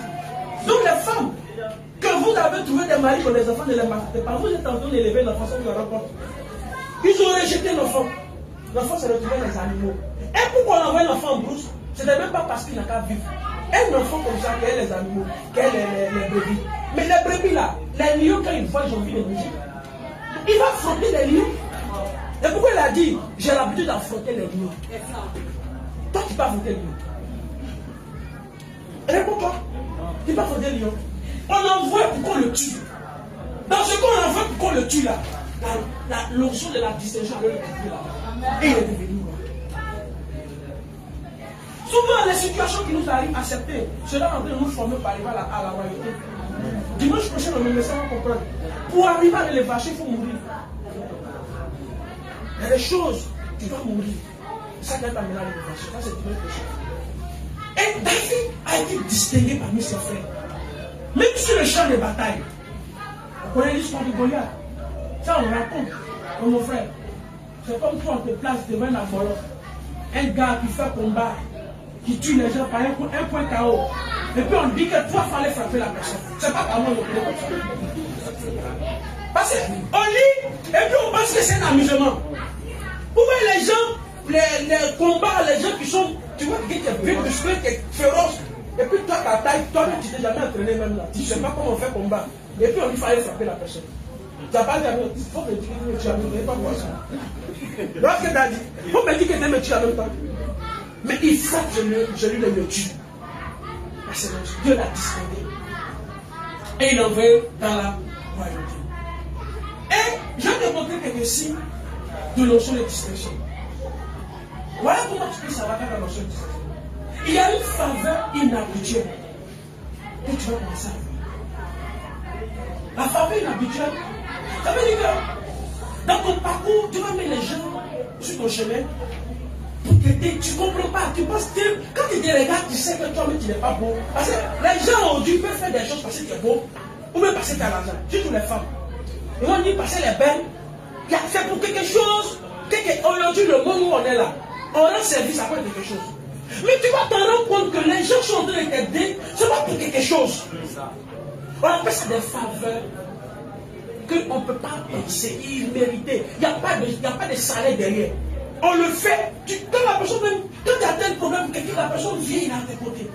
Donc les femmes, que vous avez trouvé des maris pour les enfants, ne les maltraitez pas. Vous êtes en train d'élever l'enfant sans que vous le rencontrez. Ils ont rejeté l'enfant. L'enfant s'est retrouvé les animaux. Et pourquoi on envoie l'enfant en brousse? Ce n'est même pas parce qu'il n'a qu'à vivre. Un enfant comme ça, qui est les animaux, qui est les brebis. Mais les brebis là, les lions, quand ils voient, ils ont envie de bouger. Il va affronter les lions. Et pourquoi il a dit, j'ai l'habitude d'affronter les lions? Toi, tu peux affronter les lions. Réponds-toi. Tu peux affronter les lions. On envoie pour qu'on le tue. Dans ce qu'on envoie pour qu'on le tue là, l'onction de la distinction de le là. Et il est devenu roi. Souvent, les situations qui nous arrivent acceptées, cela est en train de nous former pour arriver à la royauté. Dimanche prochain, on me laisse comprendre. Pour arriver à l'élévation, il faut mourir. Il y a des choses, tu dois mourir. Ça qui est amené à l'élévation, ça c'est dimanche prochain. Et David a été distingué parmi ses frères. Même sur le champ de bataille. On connaît l'histoire de Goliath. Ça, on raconte. Comme mon frère. C'est comme toi, on te place devant un Apollon. Un gars qui fait combat, qui tue les gens par un point KO. Et puis on dit que toi, il fallait frapper la personne. C'est pas comment on le connaît comme ça. Parce qu'on lit, et puis on pense que c'est un amusement. Vous voyez les gens, les combats, les gens qui sont, tu vois, qui est bien musclé, qui est féroce. Et puis toi, ta taille, toi, tu t'es jamais entraîné même là. Tu ne sais pas comment on fait combat. Et puis on lui fallait frapper la personne. Tu n'as pas dit, il faut me dire que tu as me pas voir ça. Voilà ce que tu as dit. Il faut me dire que tu me tues en même temps. Mais il frappe, je lui le tue. Parce que Dieu l'a distingué. Et il l'envoie dans la royauté. Et je vais te montrer quelques signes de notion de distinction. Voilà comment tu peux savoir la notion de distinction. Il y a une faveur inhabituelle que tu vas commencer à voir. La faveur inhabituelle, ça veut dire que dans ton parcours, tu vas mettre les gens sur ton chemin pour t'aider. Tu ne comprends pas. Tu penses que quand tu te regardes, tu sais que toi-même tu n'es pas bon. Parce que les gens aujourd'hui peuvent faire des choses parce que tu es beau ou même parce que tu as l'argent. Surtout les femmes. Et on dit parce qu'elle est belle, c'est pour quelque chose. Aujourd'hui, le monde où on est là, on rend service après quelque chose. Mais tu vas t'en rendre compte que les gens sont en train de t'aider, ce n'est pas pour quelque chose. On appelle ça des faveurs qu'on ne peut pas penser, immériter. Il n'y a pas de salaire derrière. On le fait. Quand la personne même, quand tu as tel problème, la personne vient, il est à tes côtés.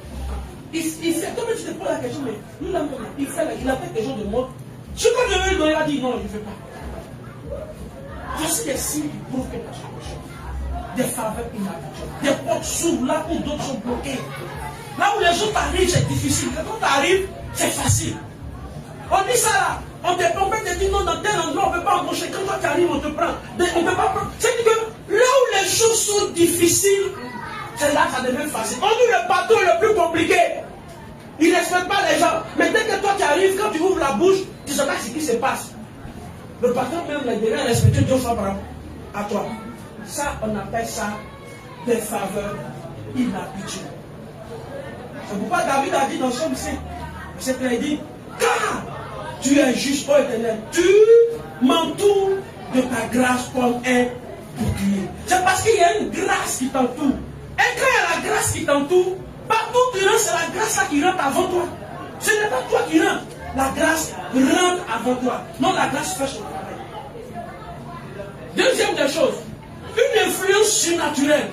Il fait, toi-même tu te poses la question, mais nous là, il a fait quelque chose de moi. Ce que je veux lui donner, il a dit non, il ne fait pas. Voici des signes qui prouvent que tu as quelque chose. Des faveurs inhabituelles, des portes s'ouvrent là où d'autres sont bloqués. Là où les gens t'arrivent, c'est difficile. Quand tu arrives, c'est facile. On dit ça là. On te dit non, dans tel endroit, on ne peut pas embaucher. Quand toi tu arrives, on te prend. On ne peut pas prendre. C'est-à-dire que là où les choses sont difficiles, c'est là que ça devient facile. On dit le patron le plus compliqué. Il ne respecte pas les gens. Mais dès que toi tu arrives, quand tu ouvres la bouche, tu ne sais pas ce qui se passe. Le patron même là, devient respecté Dieu par rapport à toi. Ça, on appelle ça des faveurs inhabituelles. C'est pourquoi David a dit dans son verset, il dit, car tu es juste, ô Éternel, tu m'entoures de ta grâce comme un bouclier. C'est parce qu'il y a une grâce qui t'entoure. Et quand il y a la grâce qui t'entoure, partout où tu rentres, c'est la grâce là qui rentre avant toi. Ce n'est pas toi qui rentre. La grâce rentre avant toi. Non, la grâce fait son travail. Deuxième des choses, une influence surnaturelle.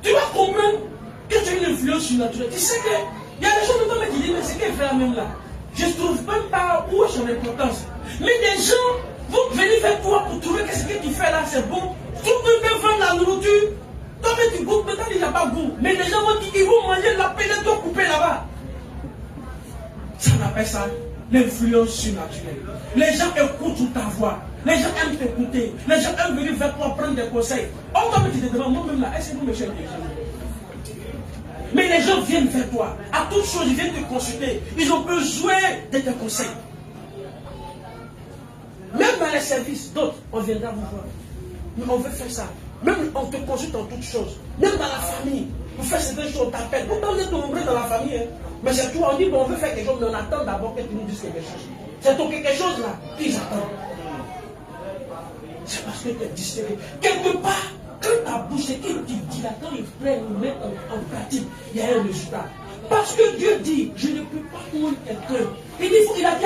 Tu vas comprendre que tu as une influence surnaturelle. Tu sais qu'il y a des gens qui disent, mais c'est qu'elle fait la même là. Je ne trouve même pas où est son importance. Mais des gens vont venir vers toi pour trouver que ce que tu fais là, c'est bon. Tout le monde veut vendre la nourriture. Toi-même, tu goûtes, peut-être il n'y a pas goût. Mais les gens vont dire qu'ils vont manger la peine de couper là-bas. Ça, on appelle ça l'influence surnaturelle. Les gens écoutent ta voix. Les gens aiment t'écouter. Les gens aiment venir vers toi prendre des conseils. Oh, toi, tu te demandes, moi-même là, est-ce que vous me cherchez? Mais les gens viennent vers toi. À toute chose, ils viennent te consulter. Ils ont besoin de tes conseils. Même dans les services, d'autres, on viendra vous voir. Mais on veut faire ça. Même on te consulte en toutes choses. Même dans la famille, pour faire certaines choses, on t'appelle. Pourtant, vous êtes nombreux dans la famille. Hein. Mais c'est toi, on dit, bon, on veut faire quelque chose, mais on attend d'abord que tu nous dises quelque chose. C'est ton quelque chose là qu'ils attendent. C'est parce que tu es distingué. Quelque part, quand ta bouche, ce que tu dis là, quand ils prennent, ils mettent en pratique, il y a un résultat. Parce que Dieu dit, je ne peux pas prendre quelqu'un. Il a dit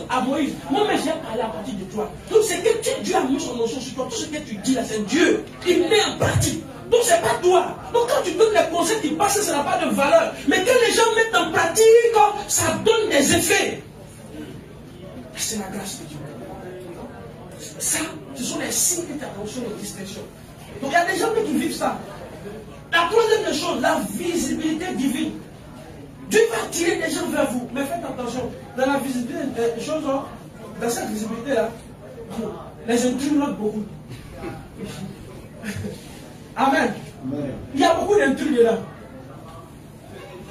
à Moïse, moi-même j'ai parlé à partir de toi. Donc c'est que Dieu a mis son notion sur toi. Tout ce que tu dis là, c'est Dieu. Il met en pratique. Donc c'est pas toi. Donc quand tu donnes les conseils qui passent, ça n'a pas de valeur. Mais quand les gens mettent en pratique, ça donne des effets. C'est la grâce de Dieu. Ça, ce sont les signes que tu as reçus de distinction. Donc il y a des gens qui vivent ça. La troisième des choses, la visibilité divine. Dieu va attirer des gens vers vous. Mais faites attention, dans la visibilité des choses, dans cette visibilité-là, les intrus notent beaucoup. Amen. Il y a beaucoup d'intrus dedans.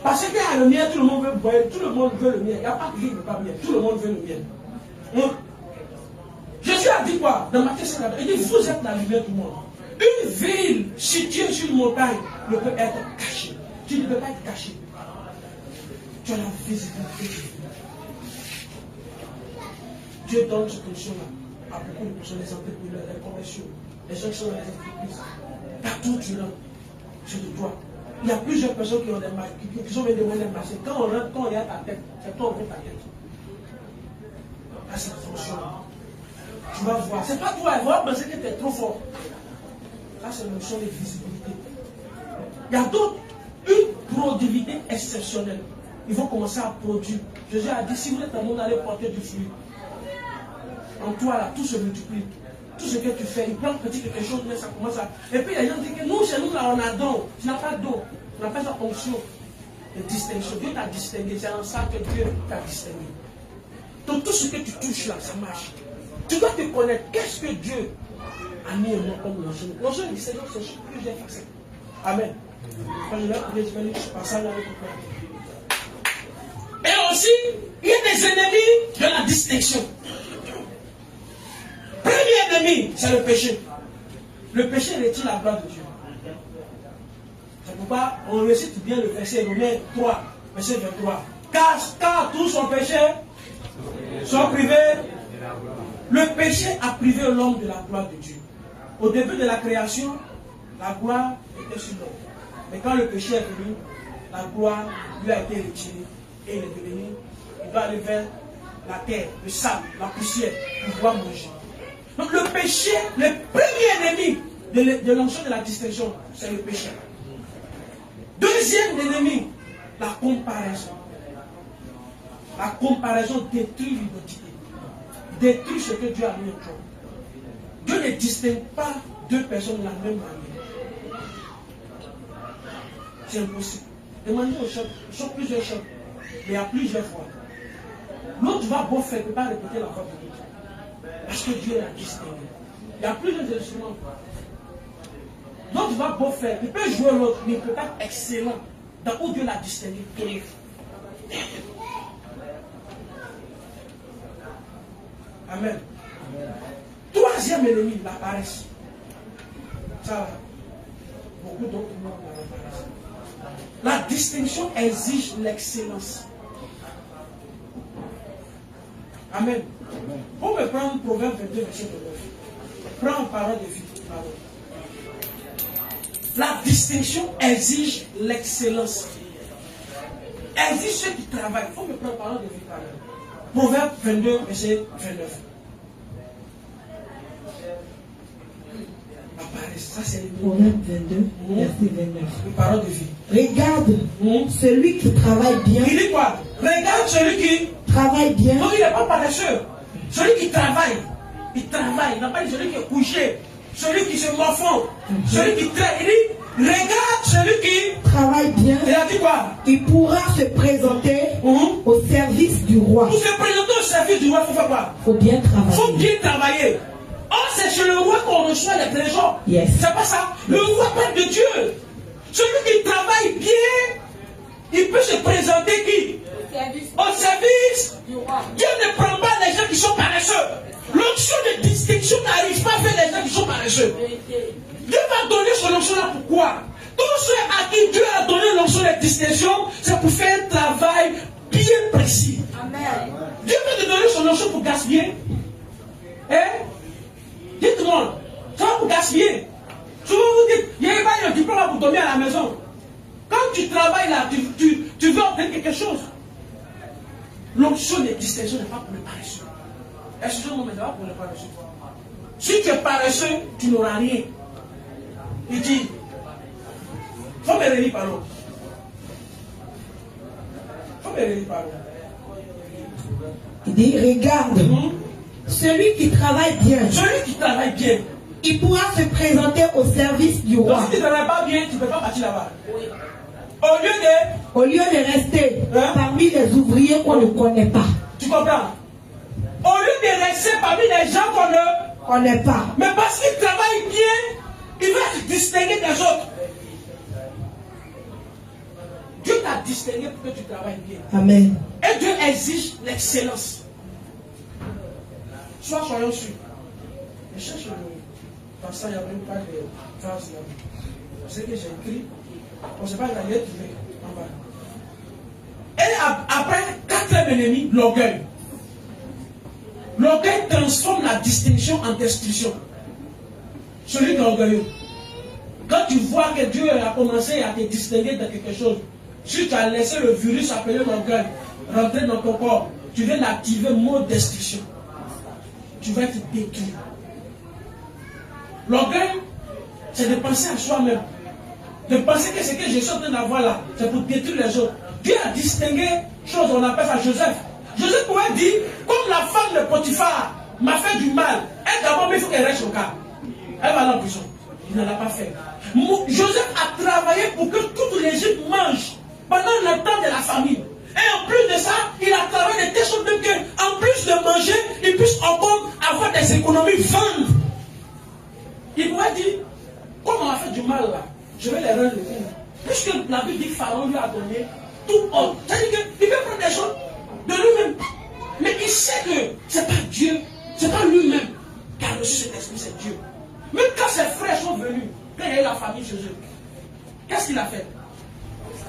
Parce qu'il y a le miel, tout le monde veut boire, tout le monde veut le miel. Il n'y a pas qui ne veut pas miel, tout le monde veut le miel. Jésus a dit quoi? Dans Matthieu 5, il dit, vous êtes la lumière du monde. Une ville située sur une montagne ne peut être cachée. Tu ne peux pas être caché. Tu as la visibilité. Dieu donne cette fonction-là à beaucoup de personnes, les entrepreneurs, les commerciaux, les gens qui sont dans les entreprises. Partout tu rentres, c'est de toi. Il y a plusieurs personnes qui ont des marques, qui sont venus demander des marchés. Quand on rentre, quand il y a ta tête, c'est toi qui ta tête. À cette fonction. Tu vas voir. C'est pas toi, elle va penser que tu es trop fort. Ça, c'est une notion de visibilité. Il y a d'autres, une productivité exceptionnelle. Ils vont commencer à produire. Jésus a dit, si vous êtes un monde, allez porter du fruit. En toi, là, tout se multiplie. Tout ce que tu fais, il prend petit quelque chose, mais ça commence à... Et puis les gens disent que nous, chez nous, là, on a don. Tu n'as pas de don. On appelle ça fonction de distinction. Dieu t'a distingué. C'est en ça que Dieu t'a distingué. Donc tout ce que tu touches là, ça marche. Tu dois te connaître. Qu'est-ce que Dieu a mis en moi comme l'enjeu? L'enjeu de distinction, c'est sur plusieurs facettes. Amen. Quand je vais prier, je vais aller sur passage avec vous. Et aussi, il y a des ennemis de la distinction. Premier ennemi, c'est le péché. Le péché retire la gloire de Dieu. C'est pourquoi on récite bien le verset Romains 3, verset 23. Car tous sont péchés, sont privés. Le péché a privé l'homme de la gloire de Dieu. Au début de la création, la gloire était sur l'homme. Mais quand le péché est venu, la gloire lui a été retirée. Et il est devenu, il doit aller vers la terre, le sable, la poussière, pour pouvoir manger. Donc le péché, le premier ennemi de l'onction de la distinction, c'est le péché. Deuxième ennemi, la comparaison. La comparaison détruit l'identité. Détruit ce que Dieu a mis en toi. Dieu ne distingue pas deux personnes de la même manière. C'est impossible. Demandez au chef, ils sont plusieurs chefs, mais il y a plusieurs fois. L'autre va beau faire, il ne peut pas répéter la voix de l'autre. Parce que Dieu l'a distingué. Il y a plusieurs instruments. L'autre va beau faire, il peut jouer l'autre, mais il ne peut pas être excellent dans où Dieu l'a distingué. Amen. Troisième ennemi, la paresse. Ça, beaucoup d'autres mots dans la paresse. La distinction exige l'excellence. Amen. On peut prendre Proverbe 22, verset 9. Prends parole de vie. La distinction exige l'excellence. Exige ceux qui travaillent. Il faut me prendre parole de vie. Proverbe 22, verset 29. La paresse, ça c'est le Proverbe 22, verset 29. Une parole de vie. Regarde celui qui travaille bien. Il dit quoi? Regarde celui qui travaille bien. Donc il n'est pas paresseux. Celui qui travaille, il travaille. Il n'a pas dit celui qui est couché, celui qui se morfond, celui qui traite. Il dit, regarde celui qui travaille bien. Il a dit quoi? Il pourra se présenter au service du roi. Pour se présenter au service du roi, il faut faire quoi? Il faut bien travailler. Il faut bien travailler. Oh, c'est chez le roi qu'on reçoit les trésors. Yes. C'est pas ça. Le roi parle de Dieu. Celui qui travaille bien, il peut se présenter qui? Au service du roi. Dieu ne prend pas les gens qui sont paresseux. L'onction de distinction n'arrive pas à faire les gens qui sont paresseux. Dieu va donner son onction là pourquoi? Tous ceux à qui Dieu a donné l'onction de distinction, c'est pour faire un travail bien précis. Amen. Dieu va te donner son onction pour gaspiller. Hein? Dites-moi, ça va pour gaspiller. Souvent vous dites, il n'y a pas de diplôme pour dormir à la maison. Quand tu travailles là, tu veux obtenir quelque chose. L'onction de distinction n'est pas pour le paresseux. Excusez-moi, mais ce n'est pas pour le paresseux. Si tu es paresseux, tu n'auras rien. Il dit, il faut me relire par l'autre. Il faut me relire par l'autre. Il dit, regarde, celui qui travaille bien. Celui qui travaille bien. Il pourra se présenter au service du roi. Donc, si tu ne travailles pas bien, tu ne peux pas partir là-bas. Oui. Au lieu de rester parmi les ouvriers qu'on ne connaît pas. Tu comprends? Au lieu de rester parmi les gens qu'on ne connaît pas. Mais parce qu'il travaille bien, il va se distinguer des autres. Dieu t'a distingué pour que tu travailles bien. Amen. Et Dieu exige l'excellence. Soyons sûrs. Je cherche le passage, il n'y a même pas de phrase là. C'est ce que j'ai écrit. On ne sait pas, il a trouvé en bas. Et après, quatrième ennemi, l'orgueil. L'orgueil transforme la distinction en destruction. Celui qui est orgueilleux. Quand tu vois que Dieu a commencé à te distinguer de quelque chose, si tu as laissé le virus appelé l'orgueil rentrer dans ton corps, tu viens d'activer le mode destruction. Tu vas être détruit. L'orgueil c'est de penser à soi-même. De penser que ce que je suis en train d'avoir là, c'est pour détruire les autres. Dieu a distingué chose, on appelle ça Joseph. Joseph pourrait dire, comme la femme de Potiphar m'a fait du mal, elle d'abord, mais il faut qu'elle reste au cas. Elle va aller en prison. Il ne l'a pas fait. Joseph a travaillé pour que toute l'Égypte mange pendant le temps de la famine. Et en plus de ça, il a travaillé de telle sorte qu'en plus de manger, il puisse encore avoir des économies, vendre. Il pourrait dire, comme on a fait du mal là, je vais les rendre le coup. Puisque la Bible dit que Pharaon lui a donné tout ordre. C'est-à-dire qu'il peut prendre des choses de lui-même. Mais il sait que ce n'est pas Dieu, ce n'est pas lui-même qui a reçu cet esprit, c'est Dieu. Même quand ses frères sont venus, quand il y a eu la famille chez eux, qu'est-ce qu'il a fait?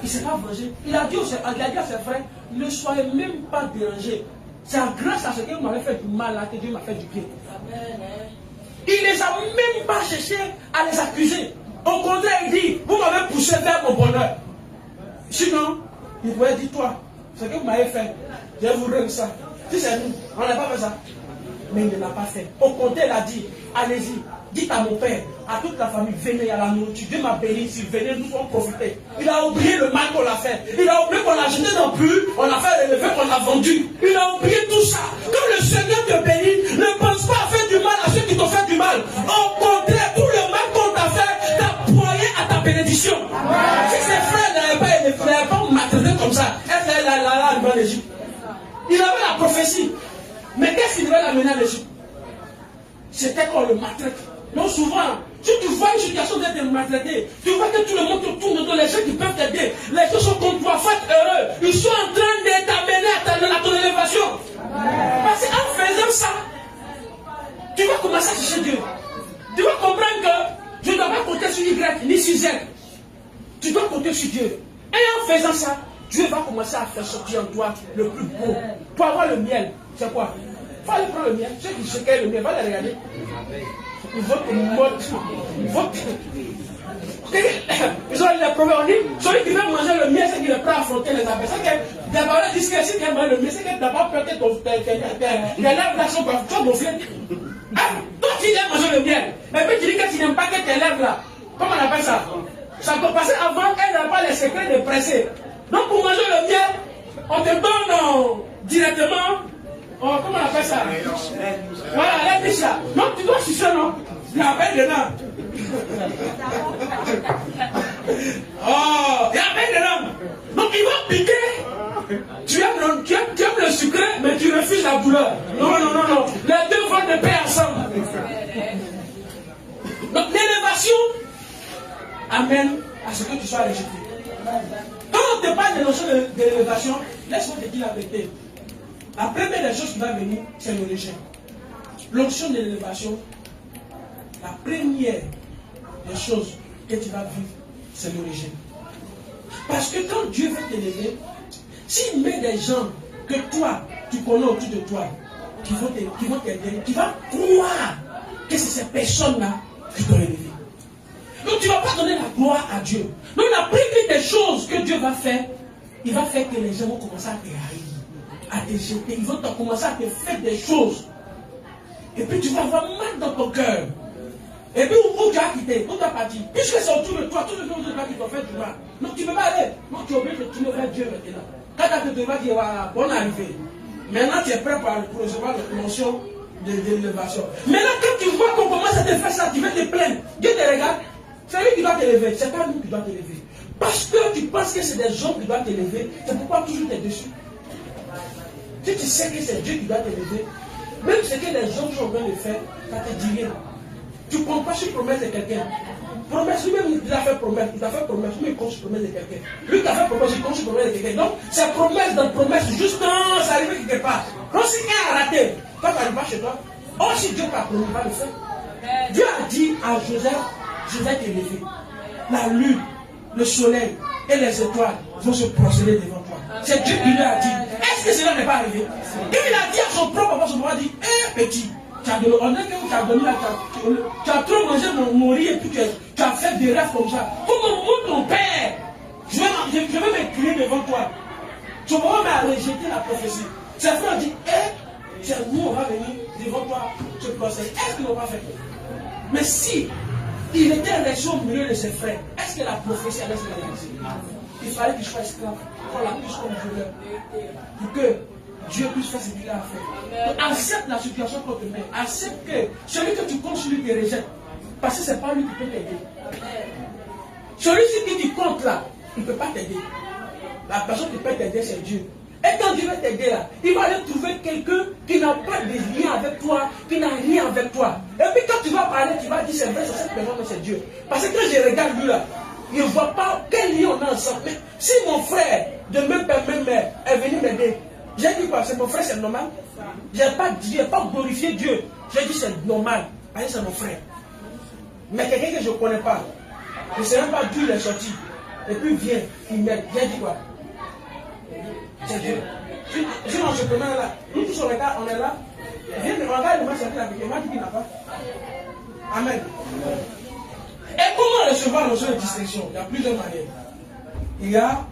Il ne s'est pas vengé. Il a dit à ses frères, ne soyez même pas dérangés. C'est grâce à ce que vous m'avez fait du mal là que Dieu m'a fait du bien. Il ne les a même pas cherché à les accuser. Au contraire, il dit, vous m'avez poussé vers mon bonheur. Sinon, il pourrait dire, toi, ce que vous m'avez fait, je vous rends ça. Si c'est nous, on n'a pas fait ça. Mais il ne l'a pas fait. Au contraire, il a dit, allez-y, dites à mon père, à toute la famille, venez, il y a la nourriture. Dieu m'a béni, si venez, nous allons profiter. Il a oublié le mal qu'on a fait. Il a oublié qu'on a jeté dans le plus, on a fait relever, qu'on a vendu. Il a oublié tout ça. Quand le Seigneur te bénit, ne pense pas à faire du mal à ceux qui t'ont fait du mal. Au contraire, tout le mal qu'on t'a fait, t'a broyé à ta bénédiction. Si ses frères n'avaient pas maltraité comme ça, elle allait en Égypte. Il avait la prophétie. Mais qu'est-ce qu'il devait l'amener en Égypte? C'était qu'on le maltraite. Donc souvent, si tu vois une situation d'être maltraité, tu vois que tout le monde te tourne autour, les gens qui peuvent t'aider, les gens sont contre toi, faites heureux. Ils sont en train de t'amener à ton élévation. Parce qu'en faisant ça, tu vas commencer à chercher Dieu. Tu vas comprendre que je ne dois pas compter sur Y ni sur Z. Tu dois compter sur Dieu. Et en faisant ça, Dieu va commencer à faire sortir en toi le plus beau. Pour avoir le miel, c'est quoi? Il faut aller prendre le miel. Ceux qui cherchent le miel, va les regarder. Ils votent mode. Ils votent. Ils ont les problèmes. On dit, celui qui veut manger le miel, c'est qu'il est prêt à affronter les abeilles. C'est que d'abord, ils disent que si tu aimes le miel, c'est que tu n'as pas peur que tes lèvres là sont gonflées. Toi, tu aimes manger le miel. Mais puis tu dis que tu n'aimes pas que tes lèvres là. Comment on appelle ça? Ça peut passer avant, elle n'a pas les secrets de presser. Donc pour manger le miel, on te donne directement, comment on appelle ça? Voilà, la biche là. Donc tu dois sucer, non? Il y a un bain dedans. Oh, il y a un bain dedans. Donc il va piquer. Tu aimes le sucré, mais tu refuses la douleur. Non. Les deux vont de paix ensemble. Donc l'élévation amène à ce que tu sois rejeté. Quand on te parle de notion d'élévation, laisse-moi te dire la vérité. La première des choses qui va venir, c'est le rejet. L'onction de l'élévation, la première des choses que tu vas vivre, c'est le rejet. Parce que quand Dieu veut t'élever, s'il met des gens que toi, tu connais autour de toi, qui vont t'aider, tu vas croire que c'est ces personnes-là qui t'ont élevé. Donc tu ne vas pas donner la gloire à Dieu. Donc la première des choses que Dieu va faire, il va faire que les gens vont commencer à te haïr, à te jeter, ils vont commencer à te faire des choses. Et puis tu vas avoir mal dans ton cœur. Et puis où tu as quitté, où tu as parti. Puisque c'est autour de toi, tous les autres qui t'ont fait du mal. Donc tu ne peux pas aller. Donc tu es obligé de tourner vers Dieu maintenant. Quand tu te vas dire, voilà, bonne arrivée. Maintenant tu es prêt pour recevoir la promotion de l'élévation. Maintenant quand tu vois qu'on commence à te faire ça, tu vas te plaindre. Dieu te regarde. C'est lui qui doit t'élever, c'est pas nous qui doit t'élever. Parce que tu penses que c'est des gens qui doivent t'élever, c'est pourquoi toujours tu es dessus. Si tu sais que c'est Dieu qui doit t'élever, même ce que les gens sont en train de faire, ça te dit rien. Tu ne comptes pas sur promesse de quelqu'un. Promesse, lui-même il a fait promesse, lui il compte sur promesse de quelqu'un. Lui qui a fait promesse, il compte sur promesse de quelqu'un. Donc c'est promesse dans promesse, juste quand ça arrive quelque part. Donc si un a raté, quand tu n'arrives pas chez toi, oh si Dieu t'a promis, il va le faire. Dieu a dit à Joseph, je vais t'élever. La lune, le soleil et les étoiles vont se prosterner devant toi. C'est Dieu qui lui a dit. Est-ce que cela n'est pas arrivé? Quand il a dit à son propre papa, son papa a dit, petit, tu as donné, on est que tu as donné tu as trop mangé mon riz et puis tu as fait des rêves comme ça. Comment mon père, je vais m'écrire devant toi. Son papa m'a rejeté la prophétie. Ses frères ont dit, c'est nous, on va venir devant toi te prosterner. Est-ce qu'ils n'ont pas fait? Mais si il était resté au milieu de ses frères. Est-ce que la prophétie allait se réaliser? Il fallait qu'il soit esclave, qu'on l'accuse comme voleur, pour que Dieu puisse faire ce qu'il a à faire. Donc, accepte la situation qu'on te met. Accepte que celui que tu comptes sur lui te rejette. Parce que ce n'est pas lui qui peut t'aider. Celui-ci qui tu comptes là, il ne peut pas t'aider. La personne qui peut t'aider, c'est Dieu. Et quand Dieu va t'aider là, il va aller trouver quelqu'un qui n'a pas de lien avec toi, qui n'a rien avec toi. Et puis quand tu vas parler, tu vas dire c'est vrai, c'est cette personne, mais c'est Dieu. Parce que quand je regarde lui là, il ne voit pas quel lien on a ensemble. Mais si mon frère de même père, même mère est venu m'aider, j'ai dit quoi? C'est mon frère, c'est normal. Je n'ai pas glorifié Dieu. J'ai dit c'est normal. Parce que c'est mon frère. Mais quelqu'un que je ne connais pas, je ne sais même pas d'où il est sorti. Et puis vient, il m'aide. J'ai dit quoi? C'est Dieu. Je suis entrepreneur là. Nous tous on est là. Viens me regarder, il m'a servi la vie. Il m'a dit qu'il n'a pas. Amen. Et comment recevoir le de distinction? Il y a plusieurs manières. Il y a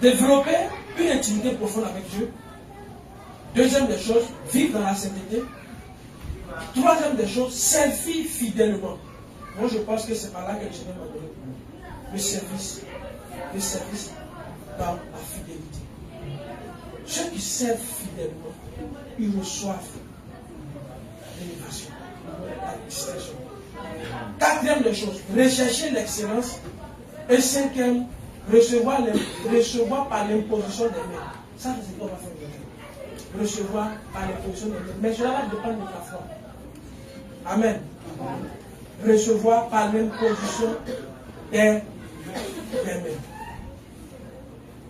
développer une intimité profonde avec Dieu. Deuxième des choses, vivre dans la sainteté. Troisième des choses, servir fidèlement. Moi je pense que c'est par là que le Seigneur m'a donné le service. Le service dans la fidélité. Ceux qui servent fidèlement, ils reçoivent l'élévation, la distinction. Quatrième des choses, rechercher l'excellence. Et cinquième, recevoir par l'imposition des mains. Ça, c'est ce qu'on va faire aujourd'hui. Recevoir par l'imposition des mains. Mais cela va dépendre de ta foi. Amen. Recevoir par l'imposition des mains.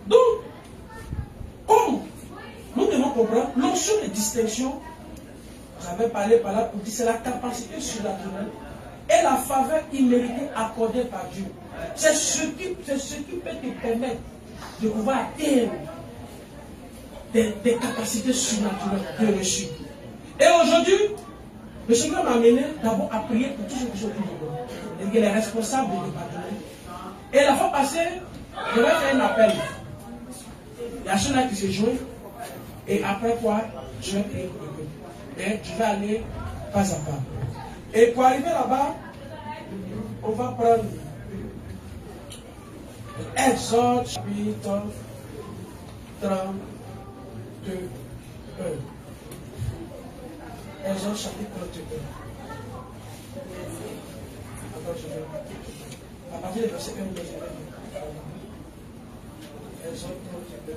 Donc, comme nous devons comprendre, l'onction de distinction, j'avais parlé par là pour dire, c'est la capacité surnaturelle et la faveur imméritée accordée par Dieu. C'est ce qui peut te permettre de pouvoir atteindre des capacités surnaturelles de reçu. Et aujourd'hui, le Seigneur m'a amené d'abord à prier pour tous ceux qui sont autour de moi. Il est responsable du département. Et la fois passée, je vais faire un appel. Il y a ceux-là qui se joignent. Et après quoi, je vais prier pour eux. Et je vais aller pas à pas. Et pour arriver là-bas, on va prendre Exode chapitre 32. Exode chapitre 32. Attends, je vais. À partir du verset 1, je vais. Exode 32.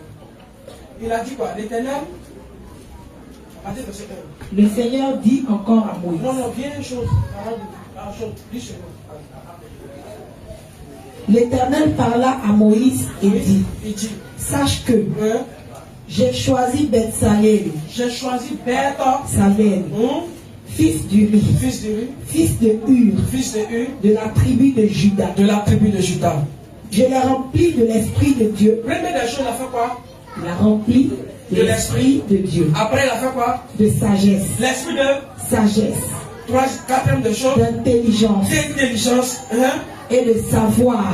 Il a dit quoi? L'Éternel. À partir du verset 1. Le Seigneur dit encore à Moïse. Non, viens une chose. Dis ce mot. L'Éternel parla à Moïse et dit, sache que j'ai choisi Bethsalel, fils d'Uri, fils de Hur, de la tribu de Juda. Je l'ai rempli de l'Esprit de Dieu. Première des choses, il a fait quoi? Il a rempli de l'Esprit de Dieu. Après, il a fait quoi? De sagesse. L'Esprit de sagesse. Quatrième des choses. D'intelligence. Et de savoir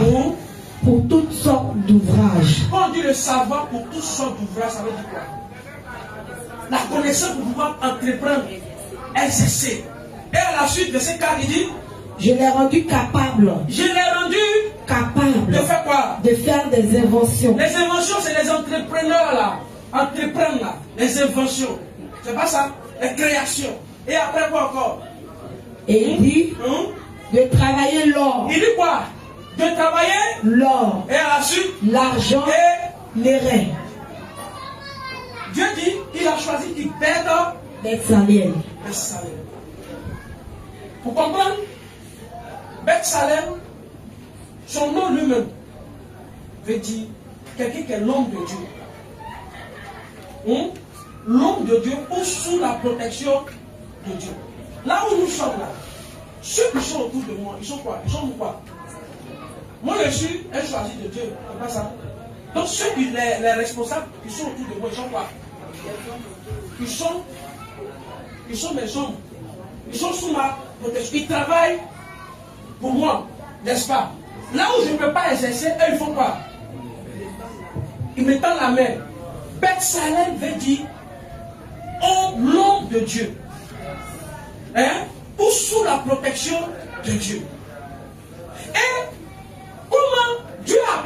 pour toutes sortes d'ouvrages. Quand on dit le savoir pour toutes sortes d'ouvrages, ça veut dire quoi? La connaissance pour pouvoir entreprendre, exercer. Et à la suite de ces cas, il dit, je l'ai rendu capable. De faire quoi? De faire des inventions. Les inventions, c'est les entrepreneurs là. Entreprendre là. Les inventions. C'est pas ça? Les créations. Et après quoi encore? Et il dit de travailler l'or. Il dit quoi? De travailler l'or. Et à la suite l'argent et les reins. Dieu dit qu'il a choisi qui Bethsalel. Pour comprendre, Bethsalel, son nom lui-même veut dire quelqu'un qui est l'homme de Dieu. L'homme de Dieu ou sous la protection de Dieu. Là où nous sommes là, ceux qui sont autour de moi, ils sont quoi? Ils sont quoi? Moi je suis un choisi de Dieu, c'est pas ça. Donc ceux qui, les responsables qui sont autour de moi, ils sont quoi? Ils sont mes hommes. Ils sont sous ma protection. Ils travaillent pour moi, n'est-ce pas? Là où je ne peux pas exercer, eux ils font quoi? Ils me tendent la main. Bethsalel veut dire l'homme de Dieu. Ou sous la protection de Dieu.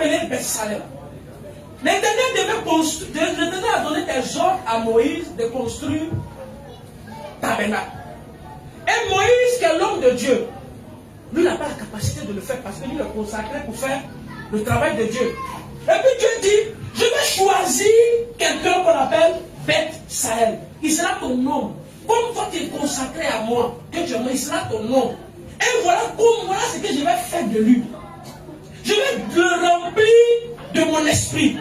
appelé Beth-Salem. L'Éternel a donné des ordres à Moïse de construire tabernacle. Et Moïse, qui est l'homme de Dieu, lui n'a pas la capacité de le faire parce que lui est consacré pour faire le travail de Dieu. Et puis Dieu dit, je vais choisir quelqu'un qu'on appelle Beth-Salem. Il sera ton nom. Comme toi tu es consacré à moi, que tu il sera ton nom. Et voilà ce que je vais faire de lui. Je vais le remplir de mon esprit,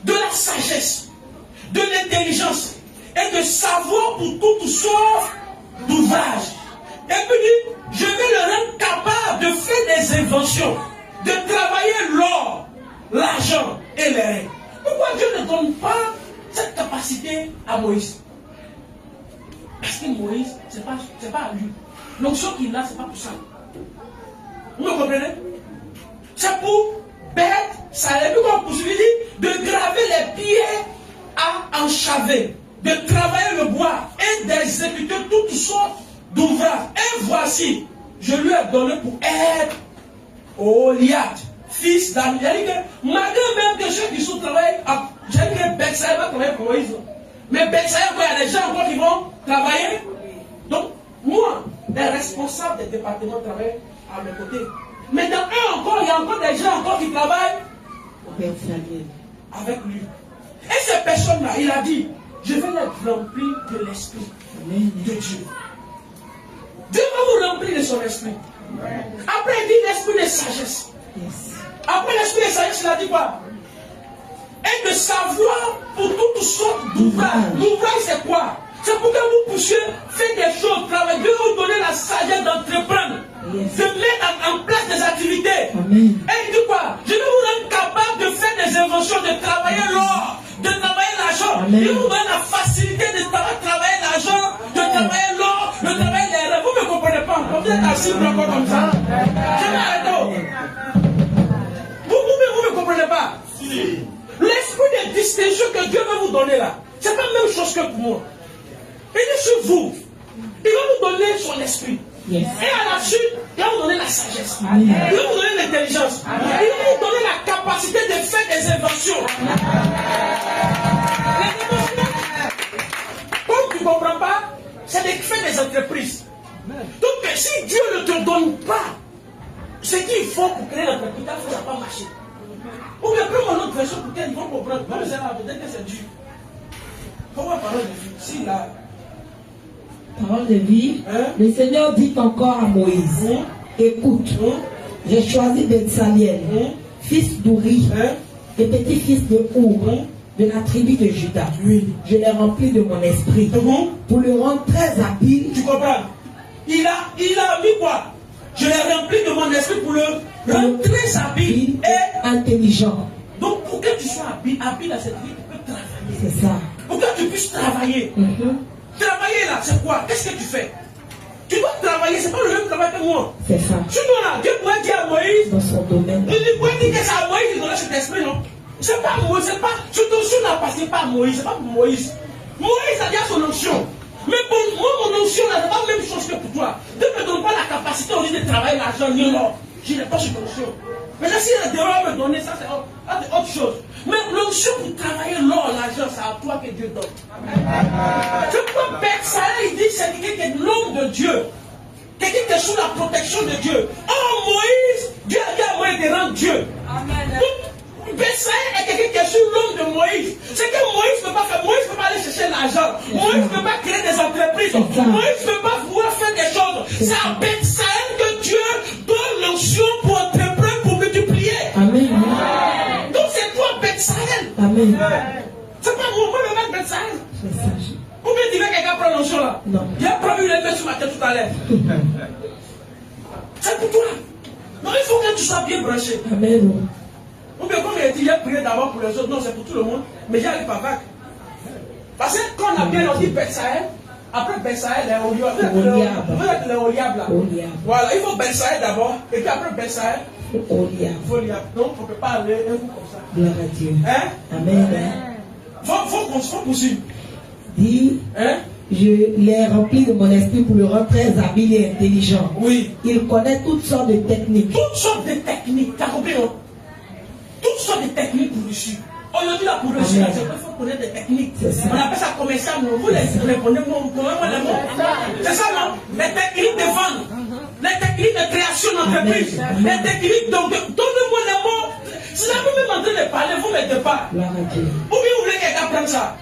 de la sagesse, de l'intelligence et de savoir pour toutes sortes d'ouvrages. Et puis, je vais le rendre capable de faire des inventions, de travailler l'or, l'argent et les reins. Pourquoi Dieu ne donne pas cette capacité à Moïse? Parce que Moïse, ce n'est pas à lui. L'onction qu'il a, ce n'est pas pour ça. Vous me comprenez? C'est pour Beth-Salem, de graver les pierres à enchaver, de travailler le bois et d'exécuter toutes sortes d'ouvrages. Et voici, je lui ai donné pour être Oliad, fils d'Amiel. Malgré même que ceux qui sont travaillés, j'ai dit que Beth-Salem va travailler pour Moïse. Mais Beth-Salem, il y a des gens encore qui vont travailler. Donc, moi, les responsables des départements travaillent à mes côtés. Mais dans eux encore, il y a encore des gens encore qui travaillent avec lui. Et ces personnes-là, il a dit, je vais les remplir de l'esprit de Dieu. Dieu va vous remplir de son esprit. Après, il dit l'esprit de sagesse. Après l'esprit de sagesse, il a dit quoi? Et de savoir pour toutes sortes d'ouvrages. L'ouvrage, c'est quoi? C'est pour que vous puissiez faire des choses, travailler. Dieu va vous donner la sagesse d'entreprendre, de mettre en place des activités. Amen. Et il dit quoi? Je vais vous rendre capable de faire des inventions, de travailler l'or, de travailler l'argent. Il vous donne la facilité de travailler l'argent, de travailler l'or, de travailler les rêves. Vous ne me comprenez pas encore. Vous êtes assis encore comme ça. Je m'arrête. Vous ne comprenez pas. L'esprit de distinction que Dieu veut vous donner là, ce n'est pas la même chose que pour moi. Il est sur vous. Il va vous donner son esprit. Et à la suite, il va vous donner la sagesse. Il va vous donner l'intelligence. Il va vous donner la capacité de faire des inventions. Comme tu ne comprends pas, c'est de faire des entreprises. Donc si Dieu ne te donne pas ce qu'il faut pour créer l'entreprise, ça ne va pas marcher. Ou bien prends mon autre version pour qu'ils vont comprendre. Comme c'est là, peut-être que c'est dur. Pourquoi parole de vie? Si là. Parole de vie. Le Seigneur dit encore à Moïse, écoute, j'ai choisi Beth-Salem, fils d'Uri, et petit-fils de Our, de la tribu de Juda. Je l'ai rempli de mon esprit pour le rendre très habile. Tu comprends? Il a mis quoi? Je l'ai rempli de mon esprit pour le rendre très habile et intelligent. Donc pour que tu sois habile à cette vie, tu peux travailler. C'est ça. Pour que tu puisses travailler. Travailler là, c'est quoi? Qu'est-ce que tu fais? Tu dois travailler, c'est pas le même travail que moi. C'est ça. Sinon là, Dieu pourrait dire à Moïse, dans son domaine. Il pourrait dire que c'est à Moïse de donner cet esprit, non? C'est pas Moïse, c'est pas. Surtout si on n'a passé pas Moïse, c'est pas pour Moïse. Moïse a déjà son onction. Mais pour moi, mon onction là, c'est pas la même chose que pour toi. Dieu ne me donne pas la capacité aussi de travailler l'argent, ni l'or. Je n'ai pas cette onction. Mais là, si il devrait me donner ça, c'est autre chose. Mais l'onction pour travailler l'or, l'argent, c'est à toi que Dieu donne. C'est pourquoi Beth-Salem, il dit c'est quelqu'un qui est l'homme de Dieu. Quelqu'un qui est sous la protection de Dieu. Oh, Moïse, Dieu a dit à Moïse de rendre Dieu. Beth-Salem est quelqu'un qui est sous l'homme de Moïse. C'est que Moïse ne peut pas faire. Moïse ne peut pas aller chercher l'argent. Moïse ne peut pas créer des entreprises. Moïse ne peut pas pouvoir faire des choses. C'est à Beth-Salem que Dieu donne l'onction pour entreprendre, pour multiplier. Amen. Donc c'est toi Beth-Salem. Amen. C'est pas moi, le mec Beth-Salem. Ou bien tu veux que quelqu'un prenne l'onction là? Non. J'ai prévu les mettre sur ma tête tout à l'heure. C'est pour toi. Non, il faut que tu sois bien branché. Amen. Ou bien comme il a dit, j'ai prié d'abord pour les autres. Non, c'est pour tout le monde. Mais j'arrive pas vague. Parce que quand on a bien dit Beth-Salem, après Beth-Salem, les Oliab là. Voilà, il faut Beth-Salem d'abord. Et puis après Beth-Salem, Oliab. Donc on ne peut pas aller un coup comme ça. Gloire à Dieu. Hein? Amen. Faut poursuivre. Dit, je l'ai rempli de mon esprit pour le rendre très habile et intelligent. Oui. Il connaît toutes sortes de techniques. Toutes sortes de techniques. T'as compris, non? sortes de techniques pour réussir. Aujourd'hui, là, pour réussir, il faut connaître des techniques. On appelle ça commercial. Vous les répondez, vous connaissez les mots. C'est ça, non? Les techniques de vente, les techniques de création d'entreprise, les techniques de. Donnez-moi les mots. Si vous même en train de parler, vous ne mettez pas. Ou bien vous voulez quelqu'un prenne ça?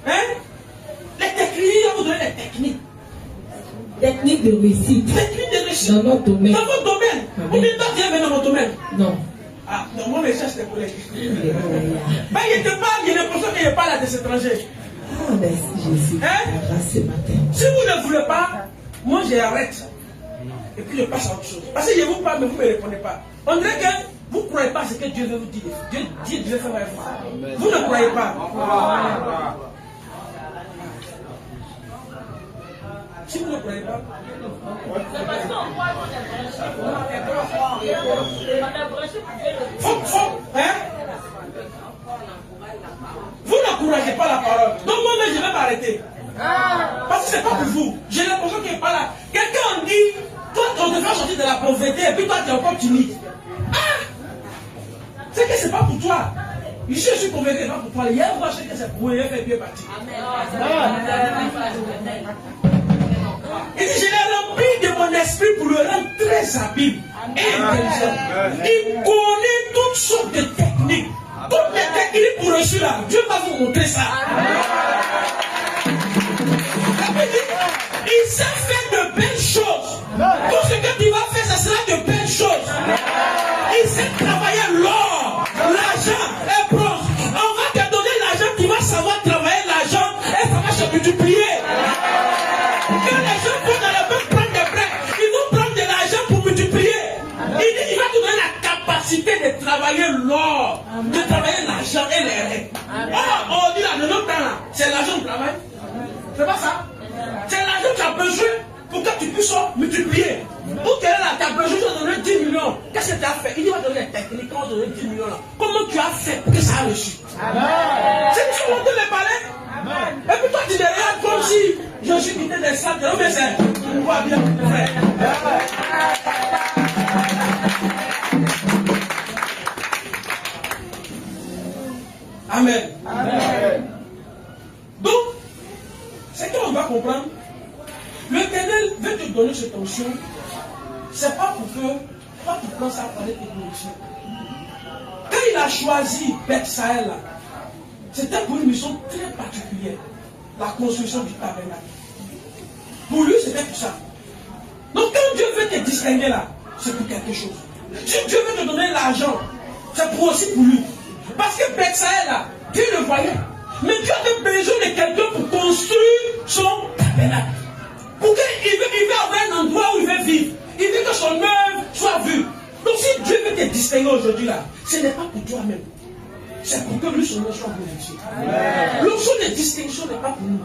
Hein? Les techniques, vous donnez les techniques. Technique de réussite. Technique de réussite. Dans notre domaine. Dans votre domaine. Ou bien toi, tu es dans mon domaine. Non. Ah, non, moi, mes chers, c'est collègues. Ben, il te parle, il y a l'impression qu'il parle à des étrangers. Ah, merci Jésus. Hein? Ce matin. Si vous ne voulez pas, moi, j'arrête. Et puis, je passe à autre chose. Parce que je vous parle, mais vous ne me répondez pas. On dirait que vous ne croyez pas ce que Dieu veut vous dire. Dieu veut faire avec vous. Vous ne croyez pas. Si vous ne croyez pas, hein? Vous n'encouragez pas la parole. Donc moi-même, je vais m'arrêter. Parce que ce n'est pas pour vous. J'ai l'impression qu'il n'est pas là. Quelqu'un dit, toi, on te fait sortir de la pauvreté et puis toi, tu es encore timide. C'est que ce n'est pas pour toi. Ici, je suis convaincu, ce n'est pas pour toi. Hier, moi, je sais que c'est pour eux, fait bien parti. Il dit, je l'ai rempli de mon esprit pour le rendre très habile et intelligent. Il connaît toutes sortes de techniques. Toutes les techniques pour réussir là. Dieu va vous montrer ça. Il sait faire de belles choses. Tout ce que tu vas faire, ce sera de belles choses. Il sait travailler l'or, l'argent et bronze. On va te donner l'argent, tu vas savoir travailler l'argent et ça va se multiplier. Quand les gens vont dans la banque prendre des prêts, ils vont prendre de l'argent pour multiplier. Il va te donner la capacité de travailler l'or, de travailler l'argent et les règles. On dit là, de notre temps là, c'est l'argent du travail. C'est pas ça? C'est l'argent que tu as besoin pour que tu puisses multiplier. Pour que là, tu as besoin de donner 10 millions. Qu'est-ce que tu as fait? Il va te donner des techniques, on va te donner 10 millions là. Comment tu as fait pour que ça a reçu? C'est tu montes les palais. Et puis toi, tu te regardes comme si je suis quitté des salles. Mais c'est, on voit bien, frère. Amen. Amen. Donc, c'est qu'on doit comprendre. L'Éternel veut te donner cette onction. C'est pas pour que toi tu prends ça pour aller technologie. Quand il a choisi Beth Sahel, c'était pour une mission très particulière. La construction du tabernacle. Pour lui, c'était tout ça. Donc quand Dieu veut te distinguer là, c'est pour quelque chose. Si Dieu veut te donner l'argent, c'est pour aussi pour lui. Parce que Beth Sahel là, Dieu le voyait. Mais Dieu a besoin de quelqu'un pour construire son tabernacle. Pour qu'il veut avoir un endroit où il veut vivre. Il veut que son œuvre soit vue. Donc si Dieu veut te distinguer aujourd'hui là, ce n'est pas pour toi-même. C'est pour que lui, son œuvre soit glorifiée. L'option de distinction n'est pas pour nous.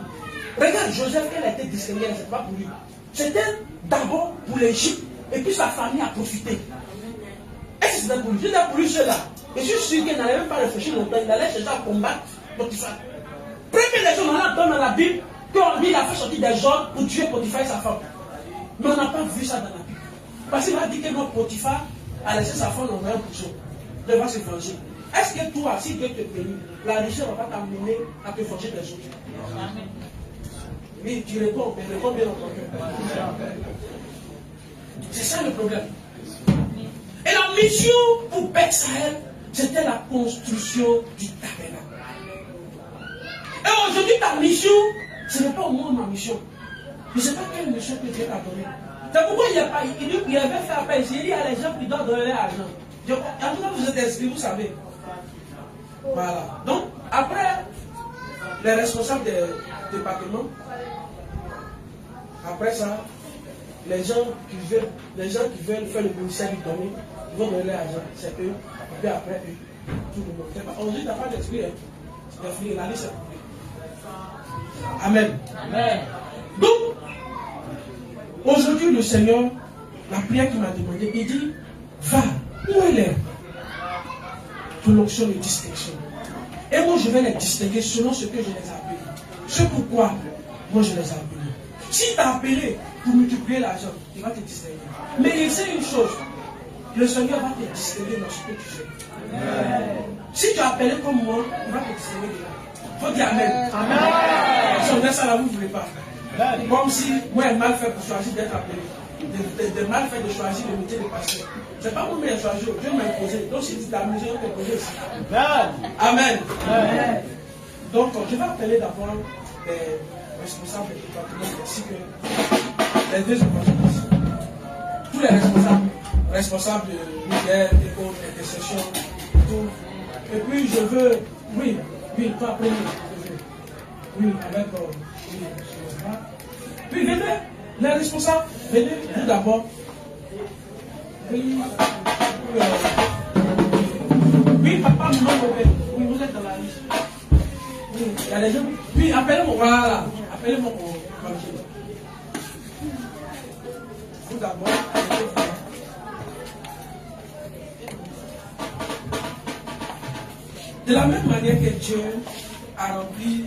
Regarde Joseph, elle a été distinguée, ce n'est pas pour lui. C'était d'abord pour l'Égypte. Et puis sa famille a profité. Est-ce que c'était pour lui? C'était pour lui cela. Et je suis sûr qu'il n'allait même pas réfléchir longtemps. Il allait chercher à combattre Potiphar. Première les choses, on entend dans la Bible qu'il a fait sortir des ordres pour tuer Potiphar et sa femme. Mais on n'a pas vu ça dans la Bible. Parce qu'il a dit que notre Potiphar a laissé sa femme en prison devant se venger. Est-ce que toi, si Dieu te bénit, la richesse ne va pas t'amener à te venger des autres? Oui, tu réponds, mais réponds bien entendu. C'est ça le problème. Et la mission pour Beth Sahel, c'était la construction du tabernacle. Et aujourd'hui, ta mission, ce n'est pas au moins ma mission. Je ne sais pas quelle mission que Dieu t'a donnée. C'est pourquoi il avait fait appel ici. Il y a les gens qui doivent donner l'argent. En tout cas, vous êtes inscrits, vous savez. Voilà. Donc, après, les responsables des départements, après ça, les gens qui veulent faire le ministère du domaine, ils vont donner l'argent. C'est eux. Et puis après, eux. Tout le monde. Aujourd'hui, tu n'as pas d'esprit. Hein. La liste. Amen. Amen. Donc, aujourd'hui, le Seigneur, la prière qu'il m'a demandé, il dit, va, où elle est? Pour l'onction de distinction. Et moi, je vais les distinguer selon ce que je les ai appelés. C'est pourquoi moi, je les ai appelés. Si tu as appelé pour multiplier l'argent, il va te distinguer. Mais il sait une chose. le Seigneur va te distinguer dans ce que tu fais. Si tu es appelé comme moi, il va te distinguer de là. Il faut dire Amen. Amen. Si on dit ça là, vous ne voulez pas. Comme si moi, j'ai mal fait pour choisir d'être appelé. De mal fait de choisir le métier de pasteur. Ce n'est pas moi qui ai choisi, Dieu m'a imposé. Donc si tu t'amuses, on t'a imposé aussi. Amen. Amen. Donc je vais appeler d'abord les responsables du département ainsi que les deux évangélistes. Tous les responsables de leader, d'école, d'intercession, tout. Et puis je veux, oui, toi après, oui, avec, oui, venez, les responsables, venez, vous d'abord. Oui, papa, maman, oui, vous êtes dans la liste. Oui, il y a des gens. Oui, appelez-moi, voilà, appelez-moi pour manger. Vous d'abord, de la même manière que Dieu a rempli